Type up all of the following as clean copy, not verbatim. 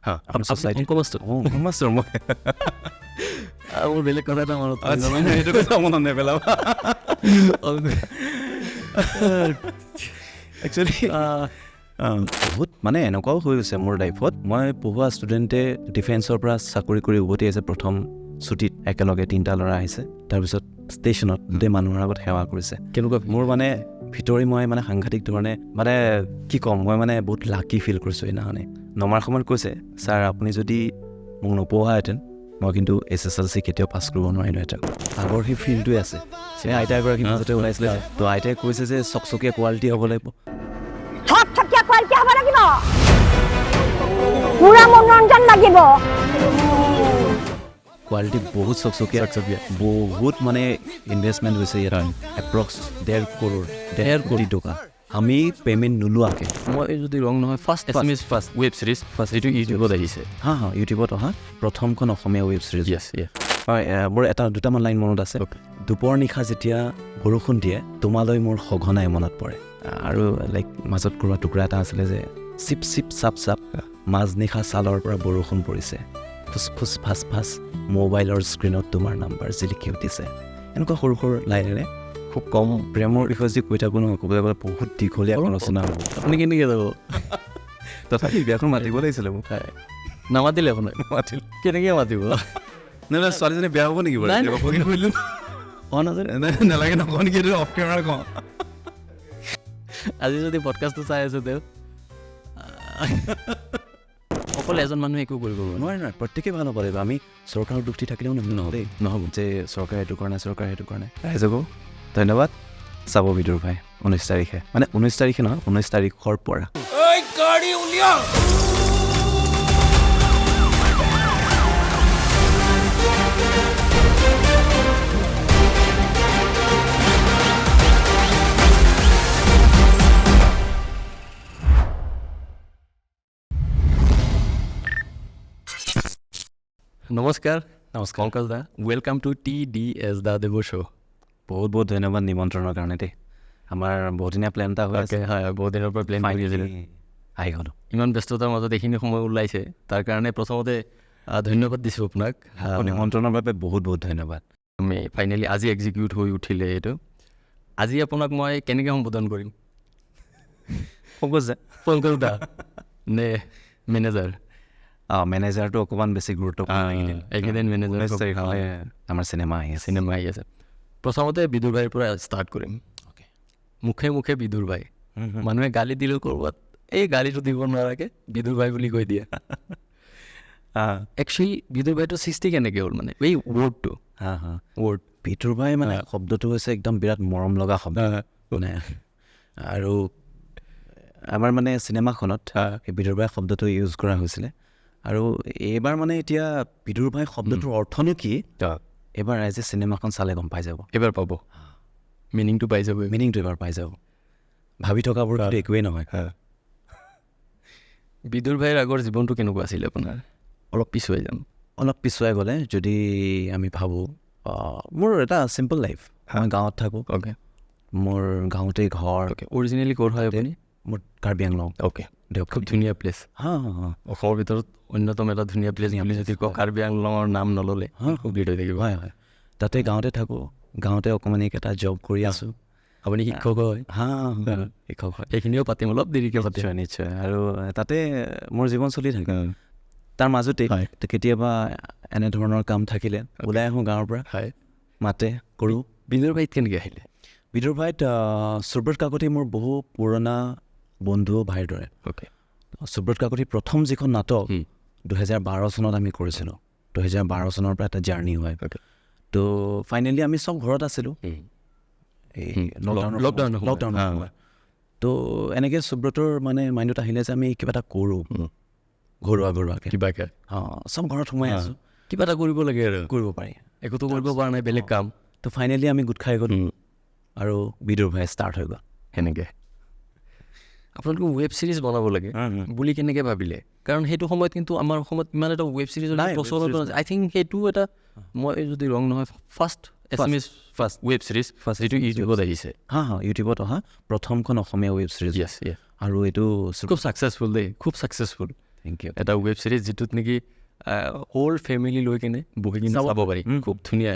Master মই মোৰ বেলেগ কথা এটা মনত সেইটো কথা মনত নেপেলাব একচুৱেলি বহুত মানে এনেকুৱাও হৈ গৈছে মোৰ লাইফত মই পঢ়োৱা ষ্টুডেণ্টে ডিফেন্সৰ পৰা চাকৰি কৰি উভতি আহিছে প্ৰথম ছুটীত একেলগে 3টা ল'ৰা আহিছে তাৰপিছত ষ্টেচনত গোটেই মানুহৰ আগত সেৱা কৰিছে কেনেকুৱা মোৰ মানে ভিতৰি মই মানে সাংঘাতিক ধৰণে মানে কি ক'ম মই মানে বহুত লাকি ফিল কৰিছোঁ সেইদিনাখনে নমাৰ সময়ত কৈছে ছাৰ আপুনি যদি মোক নপঢ়াহেঁতেন মই কিন্তু SSLC কেতিয়াও পাছ কৰিব নোৱাৰিলোহেঁতেন আগৰ সেই ফিল্ডটোৱে আছে আইতা এগৰাকী মাজতে ওলাইছিলে তো আইতাই কৈছে যে চকচকীয়া কোৱালিটি হ'ব লাগিব কোৱালিটি বহুত চকচকীয়া বহুত মানে ইনভেষ্টমেণ্ট হৈছে ইয়াত এপ্ৰক্স 1.5 কোটি টকা আমি পে'মেণ্ট নোলোৱাকৈ মই যদি ৰং নহয় ফাৰ্ষ্ট ৱেব ছিৰিজ যিটো ইউটিউবত আহিছে ইউটিউবত অহা প্ৰথমখন অসমীয়া ৱেব ছিৰিজ হয় মোৰ দুটামান লাইন মনত আছে দুপৰ নিশা যেতিয়া বৰষুণ দিয়ে তোমালৈ মোৰ সঘনাই মনত পৰে আৰু লাইক মাজত কৰোৱা টুকুৰা এটা আছিলে যে চিপ চিপ চাপ চাপ মাজনিশা ছালৰ পৰা বৰষুণ পৰিছে ফুচফুচ ফাচ ফাচ মোবাইলৰ স্ক্ৰীণত তোমাৰ নাম্বাৰ জিলিকি উঠিছে এনেকুৱা সৰু সৰু লাইনেৰে খুব কম প্ৰেমৰ বিষয়ে যি কৈ থাকোঁ নহয় ক'বলৈ গ'লে বহুত দীঘলীয়া আলোচনা হ'ব আপুনি কেনেকৈ যাব তথাপি বিয়াখন মাতিব লাগিছিলে মোক নামাতিলে আপোনাক মাতিল কেনেকৈ মাতিব নাই ছোৱালীজনী বেয়া হ'ব নেকি বাৰু নালাগে নকওঁ নেকি এইটো অফ কেমেৰা কওঁ আজি যদি পডকাষ্টটো চাই আছোঁ তেওঁ অকল এজন মানুহে একো কৰিব নোৱাৰে প্ৰত্যেকেই ভাল হ'ব লাগিব আমি চৰকাৰৰ দুখ দি থাকিলেও নহ'ব যে চৰকাৰে এইটো কৰা নাই চৰকাৰে সেইটো কৰা নাই ৰাইজকো ধন্যবাদ চাব বিদুৰ ভাই 19 তাৰিখে মানে 19 তাৰিখে নহয় 19 তাৰিখৰ পৰা নমস্কাৰ পংকজ দা welcome to TDS the Dev show' বহুত বহুত ধন্যবাদ নিমন্ত্ৰণৰ কাৰণে দেই আমাৰ বহুদিনীয়া প্লেন এটা হৈ আছে হয় বহুত দিনৰ পৰা প্লেন কৰি আছিলোঁ আহি গ'লোঁ ইমান ব্যস্ততাৰ মাজত এইখিনি সময় ওলাইছে তাৰ কাৰণে প্ৰথমতে ধন্যবাদ দিছোঁ আপোনাক নিমন্ত্ৰণৰ বাবে বহুত বহুত ধন্যবাদ আমি ফাইনেলি আজি এক্সিকিউট হৈ উঠিলে এইটো আজি আপোনাক মই কেনেকৈ সম্বোধন কৰিম পংকজ দা নে মেনেজাৰ মেনেজাৰটো অকণমান বেছি গুৰুত্বপূৰ্ণ এইকেইদিন মেনেজাৰ আমাৰ চিনেমা আহি আছে প্ৰথমতে বিদুৰ ভাইৰ পৰা ষ্টাৰ্ট কৰিম মুখে মুখে বিদুৰ ভাই মানুহে গালি দিলেও ক'ৰবাত এই গালিটো দিব নোৱাৰাকৈ বিদুৰ ভাই বুলি কৈ দিয়ে একচুৱেলি বিদুৰ ভাইটো সৃষ্টি কেনেকৈ হ'ল মানে এই ৱৰ্ডটো ৱৰ্ড বিদুৰ ভাই মানে শব্দটো হৈছে একদম বিৰাট মৰম লগা শব্দ মানে আৰু আমাৰ মানে চিনেমাখনত সেই বিদুৰ ভাই শব্দটো ইউজ কৰা হৈছিলে আৰু এইবাৰ মানে এতিয়া বিদুৰ ভাই শব্দটোৰ অৰ্থনো কি এইবাৰ ৰাইজে চিনেমাখন চালে গম পাই যাব এইবাৰ পাব মিনিংটো পাই যাব মিনিংটো এইবাৰ পাই যাব ভাবি থকাবোৰ একোৱেই নহয় বিদুৰ ভাইৰ আগৰ জীৱনটো কেনেকুৱা আছিলে আপোনাৰ অলপ পিছুৱাই গ'লে যদি আমি ভাবোঁ মোৰ এটা চিম্পল লাইফ মই গাঁৱত থাকোঁ মোৰ গাঁৱতেই ঘৰ অৰিজিনেলি ক'ত হয় আপুনি মোৰ কাৰ্বি আংলং খুব ধুনীয়া প্লেচ অসমৰ ভিতৰত অন্যতম এটা ধুনীয়া প্লেচ বুলি যদি কওঁ কাৰ্বি আংলঙৰ নাম নল'লে খুব ভিৰ হৈ থাকিব হয় তাতে গাঁৱতে থাকোঁ গাঁৱতে অকণমানিক এটা জব কৰি আছোঁ আপুনি শিক্ষক হয় শিক্ষক হয় এইখিনিও পাতিম অলপ দেৰিকৈ পাতিম নিশ্চয় আৰু তাতে মোৰ জীৱন চলি থাকে তাৰ মাজতেই কেতিয়াবা এনেধৰণৰ কাম থাকিলে ওলাই আহোঁ গাঁৱৰ পৰা মাতে কৰোঁ বিদুৰ ভাইত কেনেকৈ আহিলে বিদুৰ ভাইত সুব্ৰত কাকতি মোৰ বহু পুৰণা বন্ধু ভাইৰ দৰে সুব্ৰত কাকতিৰ প্ৰথম যিখন নাটক 2012 চনত আমি কৰিছিলোঁ 2012 চনৰ পৰা এটা জাৰ্ণি হয় তো ফাইনেলি আমি চব ঘৰত আছিলোঁ এই লকডাউন তো এনেকৈ সুব্ৰতৰ মানে মাইণ্ডত আহিলে যে আমি কিবা এটা কৰোঁ ঘৰুৱাকৈ কিবাকৈ চব ঘৰত সোমাই আছোঁ কিবা এটা কৰিব লাগে আৰু কৰিব পাৰি একোতো কৰিব পৰা নাই বেলেগ কাম তো ফাইনেলি আমি গোট খাই গ'লোঁ আৰু বিদুৰ ভাই ষ্টাৰ্ট হৈ গ'ল সেনেকৈ আপোনালোকে ৱেব ছিৰিজ বনাব লাগে বুলি কেনেকৈ ভাবিলে কাৰণ সেইটো সময়ত কিন্তু আমাৰ অসমত ইমান এটা ৱেব ছিৰিজৰ প্ৰচলন আই থিংক সেইটো এটা মই যদি ৰং নহয় ফাৰ্ষ্ট ৱেব ছিৰিজ যিটো ইউটিউবত আহিছে ইউটিউবত অহা প্ৰথমখন অসমীয়া ৱেব ছিৰিজ আৰু এইটো খুব ছাকচেছফুল দেই খুব ছাকচেছফুল থেংক ইউ। এটা ৱেব ছিৰিজ যিটোত নেকি হোল ফেমিলি লৈ কিনে বহি কিনে চাব পাৰি, খুব ধুনীয়া।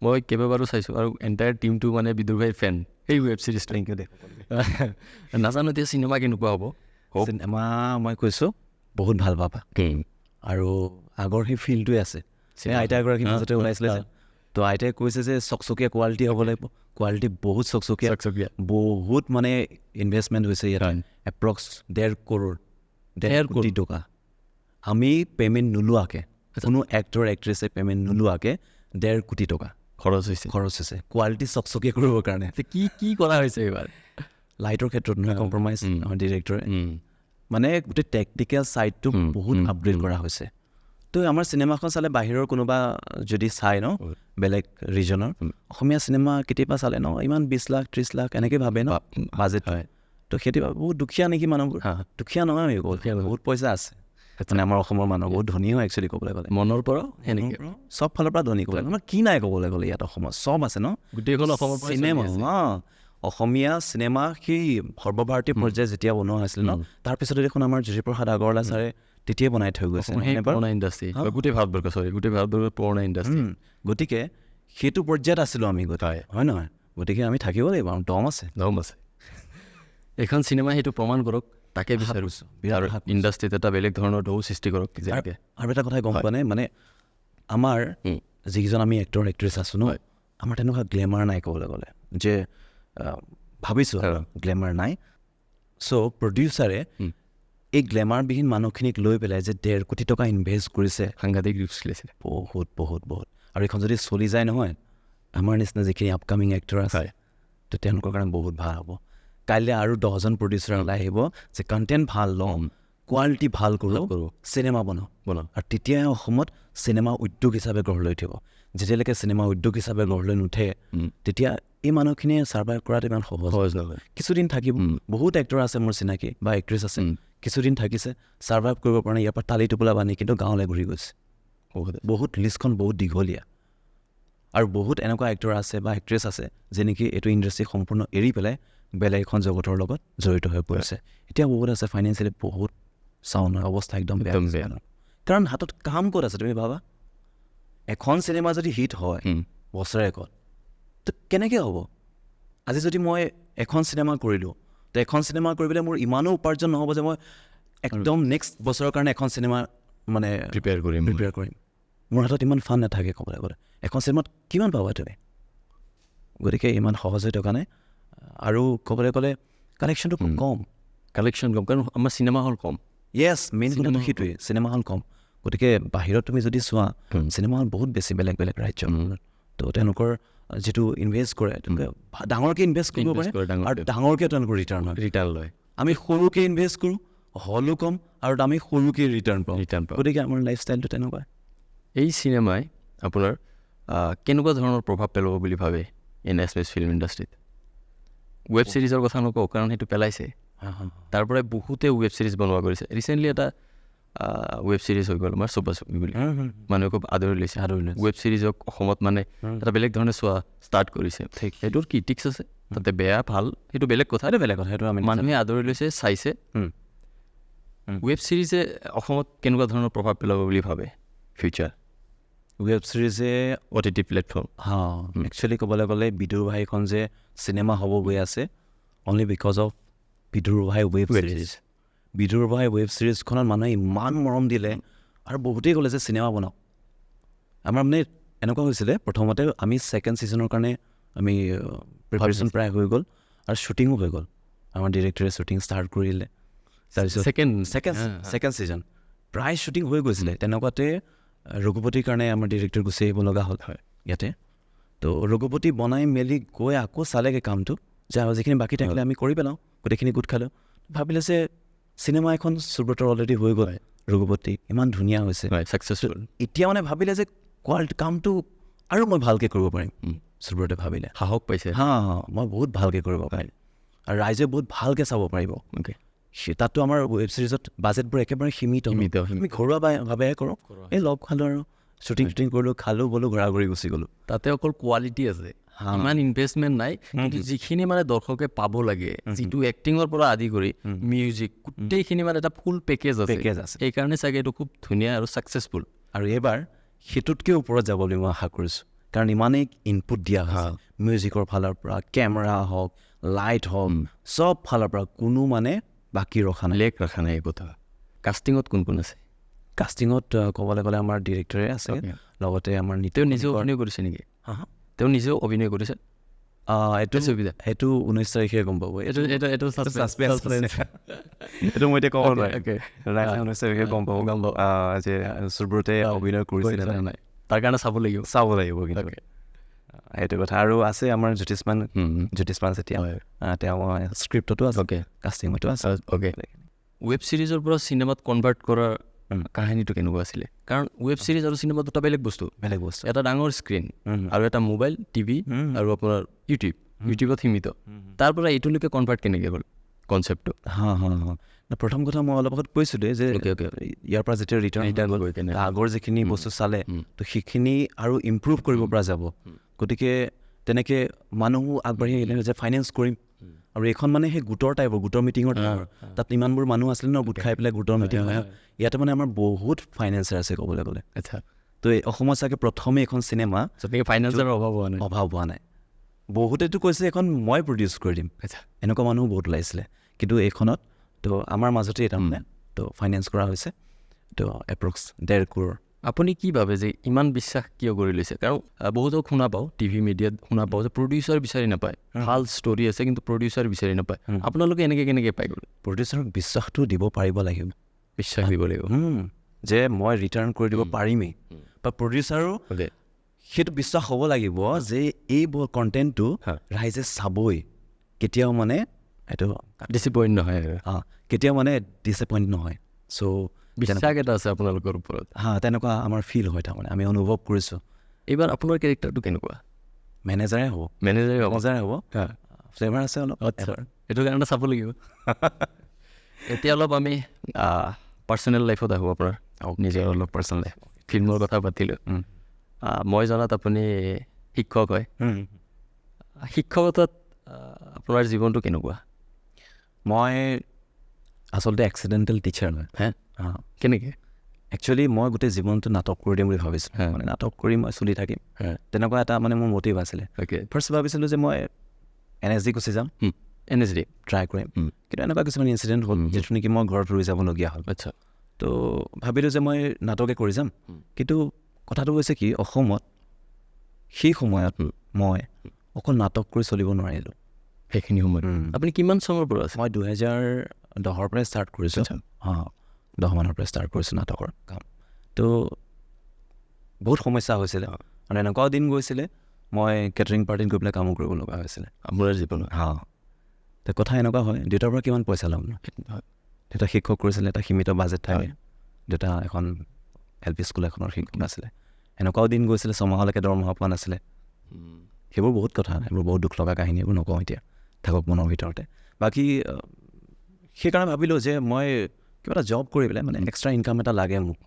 মই কেইবাবাৰো চাইছোঁ আৰু এণ্টায়াৰ টিমটো মানে বিদুৰ ভাইৰ ফেন সেই ৱেব ছিৰিজটো। থেংক ইউ দে। নাজানো এতিয়া চিনেমা কেনেকুৱা হ'ব। চিনেমা মই কৈছোঁ বহুত ভাল পাবা, আৰু আগৰ সেই ফিল্ডটোৱে আছে। আইতা এগৰাকী মাজতে ওলাইছিলে যে, তো আইতাই কৈছে যে চকচকীয়া কোৱালিটি হ'ব লাগিব। কোৱালিটি বহুত চকচকীয়া, বহুত মানে ইনভেষ্টমেণ্ট হৈছে ইয়াত, এপ্ৰক্স 1.5 কৰোৰ, 1.5 কোটি টকা। আমি পে'মেণ্ট নোলোৱাকৈ, কোনো এক্টৰ এক্ট্ৰেছে পে'মেণ্ট নোলোৱাকৈ 1.5 কোটি টকা খৰচ হৈছে কোৱালিটি চকচকীয়া কৰিবৰ কাৰণে। কি কি কৰা হৈছে এইবাৰ? লাইটৰ ক্ষেত্ৰত নহয় কম্প্ৰমাইজ আমাৰ ডিৰেক্টৰে, মানে গোটেই টেকনিকেল ছাইডটো বহুত আপগ্ৰেড কৰা হৈছে। তো আমাৰ চিনেমাখন চালে বাহিৰৰ কোনোবা যদি চাই ন, বেলেগ ৰিজনৰ অসমীয়া চিনেমা কেতিয়াবা চালে ন, ইমান 20 লাখ 30 লাখ এনেকৈ ভাবে ন বাজেট হয়। তো সেইটো বহুত দুখীয়া নেকি মানুহবোৰ? দুখীয়া নহয়, আমি বহুত পইচা আছে মানে আমাৰ অসমৰ মানুহ বহুত ধনী হয় একচুৱেলি ক'বলৈ গ'লে, মনৰ পৰা সেনেকৈ চব ফালৰ পৰা ধনী ক'বলৈ গ'লে। আমাৰ কি নাই ক'বলৈ গ'লে ইয়াত অসমত চব আছে ন, গোটেইখন অসমৰ চিনেমা। অসমীয়া চিনেমা সেই সৰ্বভাৰতীয় পৰ্যায়ত যেতিয়া বনোৱা হৈছিল ন, তাৰপিছতে দেখোন আমাৰ জ্যোতিপ্ৰসাদ আগৰৱালা ছাৰে তেতিয়াই বনাই থৈ গৈছে পুৰণা ইণ্ডাষ্ট্ৰী, গোটেই ভাৰতবৰ্ষৰ পুৰণা ইণ্ডাষ্ট্ৰী। গতিকে সেইটো পৰ্যায়ত আছিলোঁ আমি গোটেই, হয় নহয়? গতিকে আমি থাকিব লাগিব, আমাৰ দম আছে। এইখন চিনেমা সেইটো প্ৰমাণ কৰক, তাকে বিচাৰোঁ। ইণ্ডাষ্ট্ৰীত এটা বেলেগ ধৰণৰ ঢৌ সৃষ্টি কৰক। আৰু এটা কথা গম পোৱা নাই, মানে আমাৰ যিকেইজন আমি এক্টৰ এক্ট্ৰেছ আছোঁ ন, আমাৰ তেনেকুৱা গ্লেমাৰ নাই ক'বলৈ গ'লে, যে ভাবিছোঁ গ্লেমাৰ নাই। চ' প্ৰডিউচাৰে এই গ্লেমাৰবিহীন মানুহখিনিক লৈ পেলাই যে 1.5 কোটি টকা ইনভেষ্ট কৰিছে, সাংঘাতিক ৰিস্ক লৈছে। বহুত। আৰু এইখন যদি চলি যায় নহয়, আমাৰ নিচিনা যিখিনি আপকামিং এক্টৰ আছে, তো তেওঁলোকৰ কাৰণে বহুত ভাল হ'ব। কাইলৈ আৰু 10জন প্ৰডিউচাৰ ওলাই আহিব যে কণ্টেণ্ট ভাল ল'ম, কোৱালিটি ভাল কৰোঁ, চিনেমা বনাওঁ। আৰু তেতিয়াহে অসমত চিনেমা উদ্যোগ হিচাপে গঢ় লৈ উঠিব। যেতিয়ালৈকে চিনেমা উদ্যোগ হিচাপে গঢ় লৈ নুঠে, তেতিয়া এই মানুহখিনিয়ে ছাৰ্ভাইভ কৰাটো ইমান সহজ নহয়। কিছুদিন থাকিব, বহুত এক্টৰ আছে মোৰ চিনাকি বা এক্ট্ৰেছ আছে, কিছুদিন থাকিছে, ছাৰ্ভাইভ কৰিব পৰা নাই, ইয়াৰ পৰা টালি টোপোলা বান্ধি কিন্তু গাঁৱলৈ ঘূৰি গৈছে। বহুত লিষ্টখন বহুত দীঘলীয়া, আৰু বহুত এনেকুৱা এক্টৰ আছে বা এক্ট্ৰেছ আছে যে নেকি এইটো ইণ্ডাষ্ট্ৰী সম্পূৰ্ণ এৰি পেলাই বেলেগ এখন জগতৰ লগত জড়িত হৈ পৰিছে। এতিয়া বহুত আছে ফাইনেন্সিয়েলি বহুত চাউন হয়, অৱস্থা একদম বেয়া। কাৰণ হাতত কাম ক'ত আছে তুমি ভাবা? এখন চিনেমা যদি হিট হয় বছৰেকত, তো কেনেকৈ হ'ব? আজি যদি মই এখন চিনেমা কৰিলোঁ, তো এখন চিনেমা কৰি পেলাই মোৰ ইমানো উপাৰ্জন নহ'ব যে মই একদম নেক্সট বছৰৰ কাৰণে এখন চিনেমা মানে প্ৰিপেয়াৰ কৰিম। মোৰ হাতত ইমান ফাণ্ড নাথাকে ক'বলৈ গ'লে। এখন চিনেমাত কিমান পাবা তুমি? গতিকে ইমান সহজ হৈ থকা নাই। আৰু ক'বলৈ গ'লে কালেকশ্যনটো খুব কম, কাৰণ আমাৰ চিনেমা হল কম। য়েছ, মেইন কথাটো সেইটোৱে, চিনেমা হল কম। গতিকে বাহিৰত তুমি যদি চোৱা, চিনেমা হল বহুত বেছি বেলেগ ৰাজ্য। তো তেওঁলোকৰ যিটো ইনভেষ্ট কৰে, ডাঙৰকৈ ইনভেষ্ট কৰিব পাৰে আৰু ডাঙৰকৈ তেওঁলোকৰ ৰিটাৰ্ণ লয়। আমি সৰুকৈ ইনভেষ্ট কৰোঁ, হলো কম, আৰু আমি সৰুকৈ ৰিটাৰ্ণ পাওঁ। গতিকে আমাৰ লাইফষ্টাইলটো তেনেকুৱা। এই চিনেমাই আপোনাৰ কেনেকুৱা ধৰণৰ প্ৰভাৱ পেলাব বুলি ভাবে এছএছ ফিল্ম ইণ্ডাষ্ট্ৰীত? ৱেব ছিৰিজৰ কথা নকওঁ, কাৰণ সেইটো পেলাইছে। তাৰ পৰাই বহুতে ৱেব ছিৰিজ বনোৱা কৰিছে। ৰিচেণ্টলি এটা ৱেব ছিৰিজ হৈ গ'ল আমাৰ চুপা চুপি বুলি, মানুহে খুব আদৰি লৈছে। ৱেব ছিৰিজক অসমত মানে এটা বেলেগ ধৰণে চোৱা ষ্টাৰ্ট কৰিছে। সেইটোৰ ক্ৰিটিক্স আছে, তাতে বেয়া ভাল সেইটো বেলেগ কথা, সেইটো আমি মানুহে আদৰি লৈছে, চাইছে। ৱেব ছিৰিজে অসমত কেনেকুৱা ধৰণৰ প্ৰভাৱ পেলাব বুলি ভাবে ফিউচাৰ? ৱেব ছিৰিজে OTT প্লেটফৰ্ম, একচুৱেলি ক'বলৈ গ'লে বিদুৰ ভাইখন যে চিনেমা হ'ব গৈ আছে, অনলি বিকজ অফ বিদুৰ ভাই ৱেব ছিৰিজ। বিদুৰ ভাই ৱেব ছিৰিজখনত মানুহে ইমান মৰম দিলে, আৰু বহুতেই ক'লে যে চিনেমা বনাওক। আমাৰ মানে এনেকুৱা হৈছিলে, প্ৰথমতে আমি ছেকেণ্ড ছিজনৰ কাৰণে আমি প্ৰিপেৰেশ্যন প্ৰায় হৈ গ'ল, আৰু শ্বুটিঙো হৈ গ'ল। আমাৰ ডিৰেক্টৰে শ্বুটিং ষ্টাৰ্ট কৰিলে। তাৰপিছত ছেকেণ্ড ছিজন প্ৰায় শ্বুটিং হৈ গৈছিলে। তেনেকুৱাতে ৰঘুপতিৰ কাৰণে আমাৰ ডিৰেক্টৰ গুচি আহিব লগা হ'ল ইয়াতে। তো ৰঘুপতি বনাই মেলি গৈ আকৌ চালেগৈ কামটো, যে যিখিনি বাকী থাকিলে আমি কৰি পেলাওঁ, গোটেইখিনি গোট খালোঁ। ভাবিলে যে চিনেমা এখন সুব্ৰতৰ অলৰেডি হৈ গ'ল, ৰঘুপতি ইমান ধুনীয়া হৈছে, ছাকচেছফুল। এতিয়া মানে ভাবিলে যে কামটো আৰু মই ভালকৈ কৰিব পাৰিম। সুব্ৰতে ভাবিলে, সাহস পাইছে, মই বহুত ভালকৈ কৰিব পাৰিম, আৰু ৰাইজে বহুত ভালকৈ চাব পাৰিব। তাততো আমাৰ ৱেব ছিৰিজত বাজেটবোৰ একেবাৰে সীমিত, আমি ঘৰুৱাভাৱেহে কৰোঁ। এই লগ খালোঁ আৰু শ্বুটিং কৰিলোঁ, খালোঁ ব'লোঁ, ঘূৰা ঘূৰি গুচি গ'লোঁ। তাতে অকল কোৱালিটি আছে, ইমান ইনভেষ্টমেণ্ট নাই, কিন্তু যিখিনি মানে দৰ্শকে পাব লাগে, যিটো এক্টিঙৰ পৰা আদি কৰি মিউজিক গোটেইখিনি মানে এটা ফুল পেকেজ আছে। সেইকাৰণে চাগে এইটো খুব ধুনীয়া আৰু ছাকচেছফুল। আৰু এইবাৰ সেইটোতকৈ ওপৰত যাব বুলি মই আশা কৰিছোঁ, কাৰণ ইমানেই ইনপুট দিয়া হৈছে মিউজিকৰ ফালৰ পৰা, কেমেৰা হওক, লাইট হওক, চব ফালৰ পৰা কোনো মানে বাকী ৰখা নাই, লেক ৰখা নাই। এই কথা কাষ্টিঙত কোন কোন আছে? কাষ্টিঙত ক'বলৈ গ'লে আমাৰ ডিৰেক্টৰে আছে, লগতে আমাৰ তেওঁ নিজেও অভিনয় কৰিছে নেকি? তেওঁ নিজেও অভিনয় কৰিছে? এইটো 19 তাৰিখে গম পাব, এইটো মই এতিয়া ক'ব নোৱাৰিম। 19 তাৰিখে গম পাব যে সুব্ৰতে অভিনয় কৰিছিলে নাই, তাৰ কাৰণে চাব লাগিব কিন্তু সেইটো কথা। আৰু আছে আমাৰ জ্যোতিষমান চেতিয়া, তেওঁ স্ক্ৰিপ্টতো আছে, কাষ্টিঙতো আছে। ৱেব ছিৰিজৰ পৰা চিনেমাত কনভাৰ্ট কৰাৰ কাহিনীটো কেনেকুৱা আছিলে? কাৰণ ৱেব ছিৰিজ আৰু চিনেমা দুটা বেলেগ বস্তু। এটা ডাঙৰ স্ক্ৰীণ আৰু এটা মোবাইল, টিভি আৰু আপোনাৰ ইউটিউবত সীমিত। তাৰ পৰা এইটোলৈকে কনভাৰ্ট কেনেকৈ হ'ল কনচেপ্টটো? প্ৰথম কথা মই অলপ আগত কৈছিলোঁ যে ইয়াৰ পৰা যেতিয়া ৰিটাৰ্ণ গ'ল, আগৰ যিখিনি বস্তু চালে তো সেইখিনি আৰু ইম্প্ৰুভ কৰিব পৰা যাব। গতিকে তেনেকৈ মানুহো আগবাঢ়ি আহিলে যে ফাইনেন্স কৰিম, আৰু এইখন মানে সেই গোটৰ টাইপৰ, গোটৰ মিটিঙৰ টাইপৰ। তাত ইমানবোৰ মানুহ আছিলে ন, গোট খাই পেলাই গোটৰ মিটিং হয়। ইয়াতে মানে আমাৰ বহুত ফাইনেন্সাৰ আছে ক'বলৈ গ'লে। তো অসমত চাগে প্ৰথমে এখন চিনেমা ফাইনেন্সৰ অভাৱ হোৱা নাই। বহুতেতো কৈছে এখন মই প্ৰডিউচ কৰি দিম, এনেকুৱা মানুহো বহুত ওলাইছিলে। কিন্তু এইখনত তো আমাৰ মাজতে তাৰমানে তো ফাইনেন্স কৰা হৈছে, তো এপ্ৰক্স 1.5 crore। আপুনি কি ভাবে যে ইমান বিশ্বাস কিয় কৰি লৈছে? কাৰণ বহুতক শুনা পাওঁ, টিভি মিডিয়াত শুনা পাওঁ যে প্ৰডিউচাৰ বিচাৰি নাপায়, ভাল ষ্টৰি আছে কিন্তু প্ৰডিউচাৰ বিচাৰি নাপায়। আপোনালোকে এনেকৈ কেনেকৈ পাই গ'ল? প্ৰডিউচাৰক বিশ্বাসটো দিব পাৰিব লাগিব, বিশ্বাস দিব লাগিব যে মই ৰিটাৰ্ণ কৰি দিব পাৰিমেই। বা প্ৰডিউচাৰো সেইটো বিশ্বাস হ'ব লাগিব যে এই কণ্টেণ্টটো ৰাইজে চাবই, কেতিয়াও মানে এইটো ডিচএপইণ্ট নহয়, কেতিয়াও মানে ডিচএপইণ্ট নহয়। চ' বিশ্বাস এটা আছে আপোনালোকৰ ওপৰত। তেনেকুৱা আমাৰ ফিল হয়, তাৰমানে আমি অনুভৱ কৰিছোঁ। এইবাৰ আপোনাৰ কেৰেক্টাৰটো কেনেকুৱা? মেনেজাৰে হ'ব, ফ্লেভাৰ আছে অলপ, সেইটো কাৰণে চাব লাগিব। এতিয়া অলপ আমি পাৰ্চনেল লাইফত আহোঁ, আপোনাৰ নিজৰ অলপ পাৰ্চনেল লাইফ। ফিল্মৰ কথা পাতিলোঁ। মই জনাত আপুনি শিক্ষক হয়। শিক্ষকতাত আপোনাৰ জীৱনটো কেনেকুৱা? মই আচলতে এক্সিডেণ্টেল টিচাৰ হয়। কেনেকৈ? একচুৱেলি মই গোটেই জীৱনটো নাটক কৰি দিম বুলি ভাবিছোঁ, মানে নাটক কৰি মই চলি থাকিম, তেনেকুৱা এটা মানে মোৰ মটিভ আছিলে। ফাৰ্ষ্ট ভাবিছিলোঁ যে মই NSD গুচি যাম, NSD ট্ৰাই কৰিম, কিন্তু এনেকুৱা কিছুমান ইনচিডেণ্ট হ'ল যিটো নেকি মই ঘৰত ৰৈ যাবলগীয়া হ'ল। তো ভাবিলোঁ যে মই নাটকে কৰি যাম। কিন্তু কথাটো হৈছে কি, অসমত সেই সময়ত মই অকল নাটক কৰি চলিব নোৱাৰিলোঁ। সেইখিনি সময়ত আপুনি কিমান চনৰ পৰা আছে? মই 2010 পৰাই ষ্টাৰ্ট কৰিছোঁ। 10 মানৰ পৰা ষ্টাৰ্ট কৰিছোঁ নাটকৰ কাম। তো বহুত সমস্যা হৈছিলে, আৰু এনেকুৱাও দিন গৈছিলে মই কেটাৰিং পাৰ্টিত গৈ পেলাই কামো কৰিব লগা হৈছিলে আপোনাৰ জীৱনত। তো কথা এনেকুৱা হয়, দেউতাৰ পৰা কিমান পইচা ল'ম ন? দেউতা শিক্ষক কৰিছিলে, এটা সীমিত বাজেট থাকে। দেউতা এখন LP স্কুল এখনৰ শিক্ষক আছিলে। এনেকুৱাও দিন গৈছিলে, 6 মাহলৈকে দৰমহা পোৱা নাছিলে। সেইবোৰ বহুত কথা, এইবোৰ বহুত দুখ লগা কাহিনী, এইবোৰ নকওঁ এতিয়া, থাকক মনৰ ভিতৰতে। বাকী সেইকাৰণে ভাবিলোঁ যে মই কিবা এটা জব কৰি পেলাই মানে এক্সট্ৰা ইনকাম এটা লাগে মোক,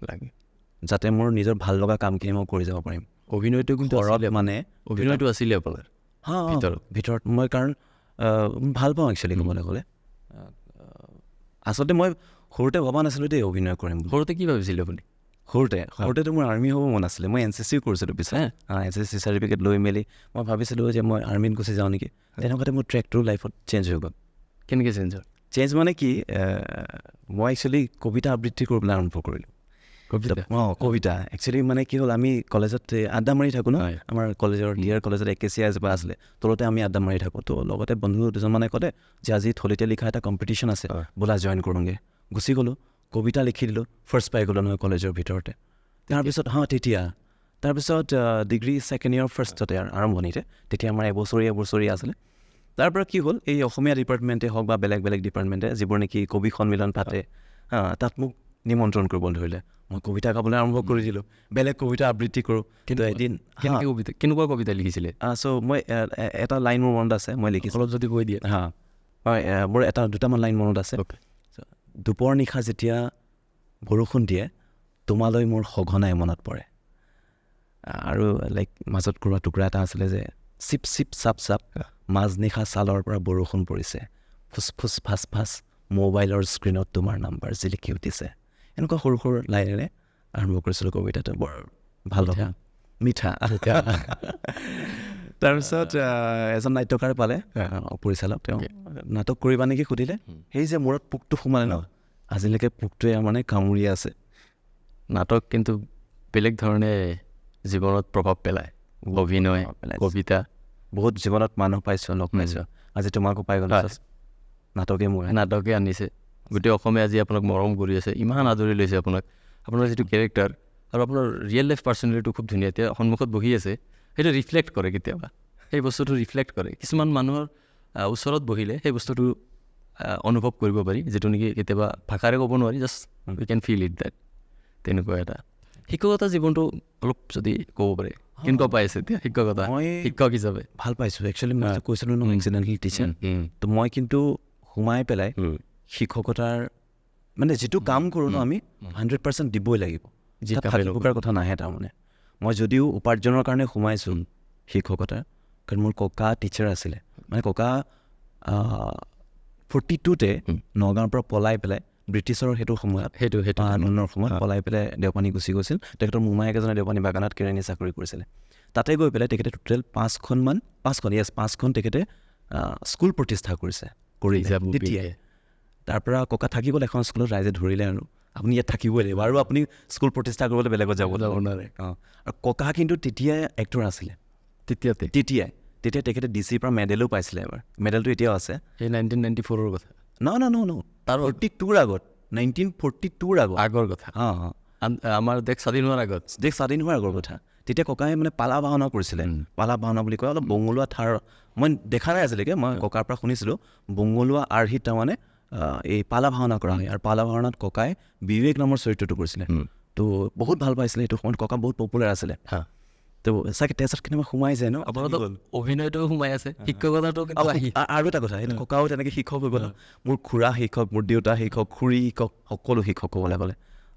যাতে মোৰ নিজৰ ভাল লগা কামখিনি মই কৰি যাব পাৰিম। অভিনয়টো কিন্তু মানে অভিনয়টো আছিলে আপোনাৰ ভিতৰত মই, কাৰণ ভাল পাওঁ একচুৱেলি ক'বলৈ গ'লে। আচলতে মই সৰুতে ভবা নাছিলোঁ দেই অভিনয় কৰিম। সৰুতে কি ভাবিছিলে আপুনি? সৰুতেতো মোৰ আৰ্মি হ'ব মন আছিলে। মই NCC কৰিছিলোঁ পিছত, NCC চাৰ্টিফিকেট লৈ মেলি মই ভাবিছিলোঁ যে মই আৰ্মিত গুচি যাওঁ নেকি। তেনেকুৱাতে মোৰ ট্ৰেকটো লাইফত চেঞ্জ হৈ গ'ল। কেনেকৈ চেঞ্জ হ'ল? চেঞ্জ মানে কি, মই একচুৱেলি কবিতা আবৃত্তি কৰিবলৈ আৰম্ভ কৰিলোঁ। কবিতা একচুৱেলি মানে কি হ'ল, আমি কলেজত আড্ডা মাৰি থাকোঁ ন, আমাৰ কলেজৰ DR কলেজত একেচিয়া এজোপা আছিলে, তলতে আমি আড্ডা মাৰি থাকোঁ। তো লগতে বন্ধু দুজনমানে ক'লে যে আজি থলিতে লিখা এটা কম্পিটিশ্যন আছে, ব'লা জইন কৰোঁগৈ। গুচি গ'লোঁ, কবিতা লিখি দিলোঁ, ফাৰ্ষ্ট পাই গ'লোঁ নহয় কলেজৰ ভিতৰতে। তাৰপিছত তাৰপিছত ডিগ্ৰী ছেকেণ্ড ইয়েৰ ফাৰ্ষ্টতে আৰম্ভণিতে, তেতিয়া আমাৰ এবছৰীয়া আছিলে। তাৰ পৰা কি হ'ল, এই অসমীয়া ডিপাৰ্টমেণ্টে হওক বা বেলেগ বেলেগ ডিপাৰ্টমেণ্টে যিবোৰ নেকি কবি সন্মিলন পাতে, তাত মোক নিমন্ত্ৰণ কৰিব ধৰিলে। মই কবিতা গাবলৈ আৰম্ভ কৰি দিলোঁ, বেলেগ কবিতা আবৃত্তি কৰোঁ। কিন্তু এদিন কেনেকুৱা কবিতা লিখিছিলে? চ' মই এটা লাইন মোৰ মনত আছে, মই লিখিছোঁ, অলপ যদি কৈ দিয়ে। মোৰ দুটামান লাইন মনত আছে। দুপৰ নিশা যেতিয়া বৰষুণ দিয়ে, তোমালৈ মোৰ সঘনাই মনত পৰে। আৰু লাইক মাজত কৰোৱা টুকুৰা এটা আছিলে যে চিপ চিপ চাপ চাপ মাজনিশা ছালৰ পৰা বৰষুণ পৰিছে, ফুচফুচ ফাচ ফাচ মোবাইলৰ স্ক্ৰীণত তোমাৰ নাম্বাৰ জিলিকি উঠিছে। এনেকুৱা সৰু সৰু লাইনেৰে আৰম্ভ কৰিছিলোঁ কবিতাটো। বৰ ভাল লগা, মিঠা। তাৰপিছত এজন নাট্যকাৰ পালে, পৰিচালক, তেওঁ নাটক কৰিবা নেকি সুধিলে। সেই যে মূৰত পোকটো সোমালে ন, আজিলৈকে পোকটোৱে মানে কামুৰি আছে। নাটক কিন্তু বেলেগ ধৰণে জীৱনত প্ৰভাৱ পেলায়। অভিনয়, কবিতা, বহুত জীৱনত মানুহ পাইছোঁ, লগ পাইছোঁ। আজি তোমাকো পাই গ'লো, নাটকে আনিছে। গোটেই অসমে আজি আপোনাক মৰম কৰি আছে, ইমান আদৰি লৈছে আপোনাক। আপোনাৰ যিটো কেৰেক্টাৰ আৰু আপোনাৰ ৰিয়েল লাইফ পাৰ্চনেলিটিটো খুব ধুনীয়া। এতিয়া সন্মুখত বহি আছে, সেইটো ৰিফ্লেক্ট কৰে কেতিয়াবা, সেই বস্তুটো ৰিফ্লেক্ট কৰে। কিছুমান মানুহৰ ওচৰত বহিলে সেই বস্তুটো অনুভৱ কৰিব পাৰি, যিটো নেকি কেতিয়াবা ভাষাৰে ক'ব নোৱাৰি, just we can feel it that. তেনেকুৱা এটা শিক্ষকতা জীৱনটো অলপ যদি ক'ব পাৰে, কেনেকুৱা পাই আছে এতিয়া শিক্ষকতা? মই শিক্ষক হিচাপে ভাল পাইছোঁ। একচুৱেলি মই কৈছিলোঁ ন, এক্সিডেণ্টেল টিচাৰ। তো মই কিন্তু সোমাই পেলাই শিক্ষকতাৰ মানে যিটো কাম কৰোঁ ন, আমি 100% দিবই লাগিব, ফাঁকিবকাৰ কথা নাহে। তাৰমানে মই যদিও উপাৰ্জনৰ কাৰণে সোমাইছোঁ শিক্ষকতাৰ, কাৰণ মোৰ ককা টিচাৰ আছিলে। মানে ককা 42তে নগাঁৱৰ পৰা পলাই পেলাই, ব্ৰিটিছৰ সেইটো সময়ত, সেইটো আন্দোলনৰ সময়ত পলাই পেলাই দেওপানী গুচি গৈছিল। তেখেতৰ মোমায়েক এজনে দেওপানী বাগানত কেৰাণী চাকৰি কৰিছিলে। তাতে গৈ পেলাই তেখেতে টোটেল 5খন তেখেতে স্কুল প্ৰতিষ্ঠা কৰিছে। তেতিয়াই তাৰপৰা ককা থাকি গ'ল এখন স্কুলত, ৰাইজে ধৰিলে আৰু আপুনি ইয়াত থাকিবই লাগিব, আৰু আপুনি স্কুল প্ৰতিষ্ঠা কৰিবলৈ বেলেগত যাব নোৱাৰে। আৰু ককা কিন্তু তেতিয়াই এক্টৰ আছিলে। তেতিয়া তেখেতে ডিচিৰ পৰা মেডেলো পাইছিলে এবাৰ। মেডেলটো এতিয়াও আছে। সেই 1994ৰ কথা ন, তাৰ 42ৰ আগত, 1942ৰ আগৰ কথা। আমাৰ দেশ স্বাধীন হোৱাৰ আগৰ কথা। তেতিয়া ককাই মানে পালা ভাওনা কৰিছিলে। পালা ভাওনা বুলি কয়, অলপ বঙলুৱা ঠাৰ, মই দেখা নাই আজিলৈকে, মই ককাৰ পৰা শুনিছিলোঁ। বঙলুৱা আৰ্হিত তাৰমানে এই পালা ভাওনা কৰা হয়। আৰু পালা ভাওনাত ককাই বিবেক নামৰ চৰিত্ৰটো কৰিছিলে। তো বহুত ভাল পাইছিলে। সেইটো সময়ত ককা বহুত পপুলাৰ আছিলে। তো চাগে তেজত কেনেবা সোমাই যায় ন। আপোনাৰতো অভিনয়টো সোমাই আছে, শিক্ষকতাটো আৰু এটা কথা, সেইটো ককাও তেনেকৈ শিক্ষক হৈ গ'ল। মোৰ খুৰা শিক্ষক, মোৰ দেউতা শিক্ষক, খুৰী শিক্ষক, সকলো শিক্ষক ক'বলৈ গ'লে।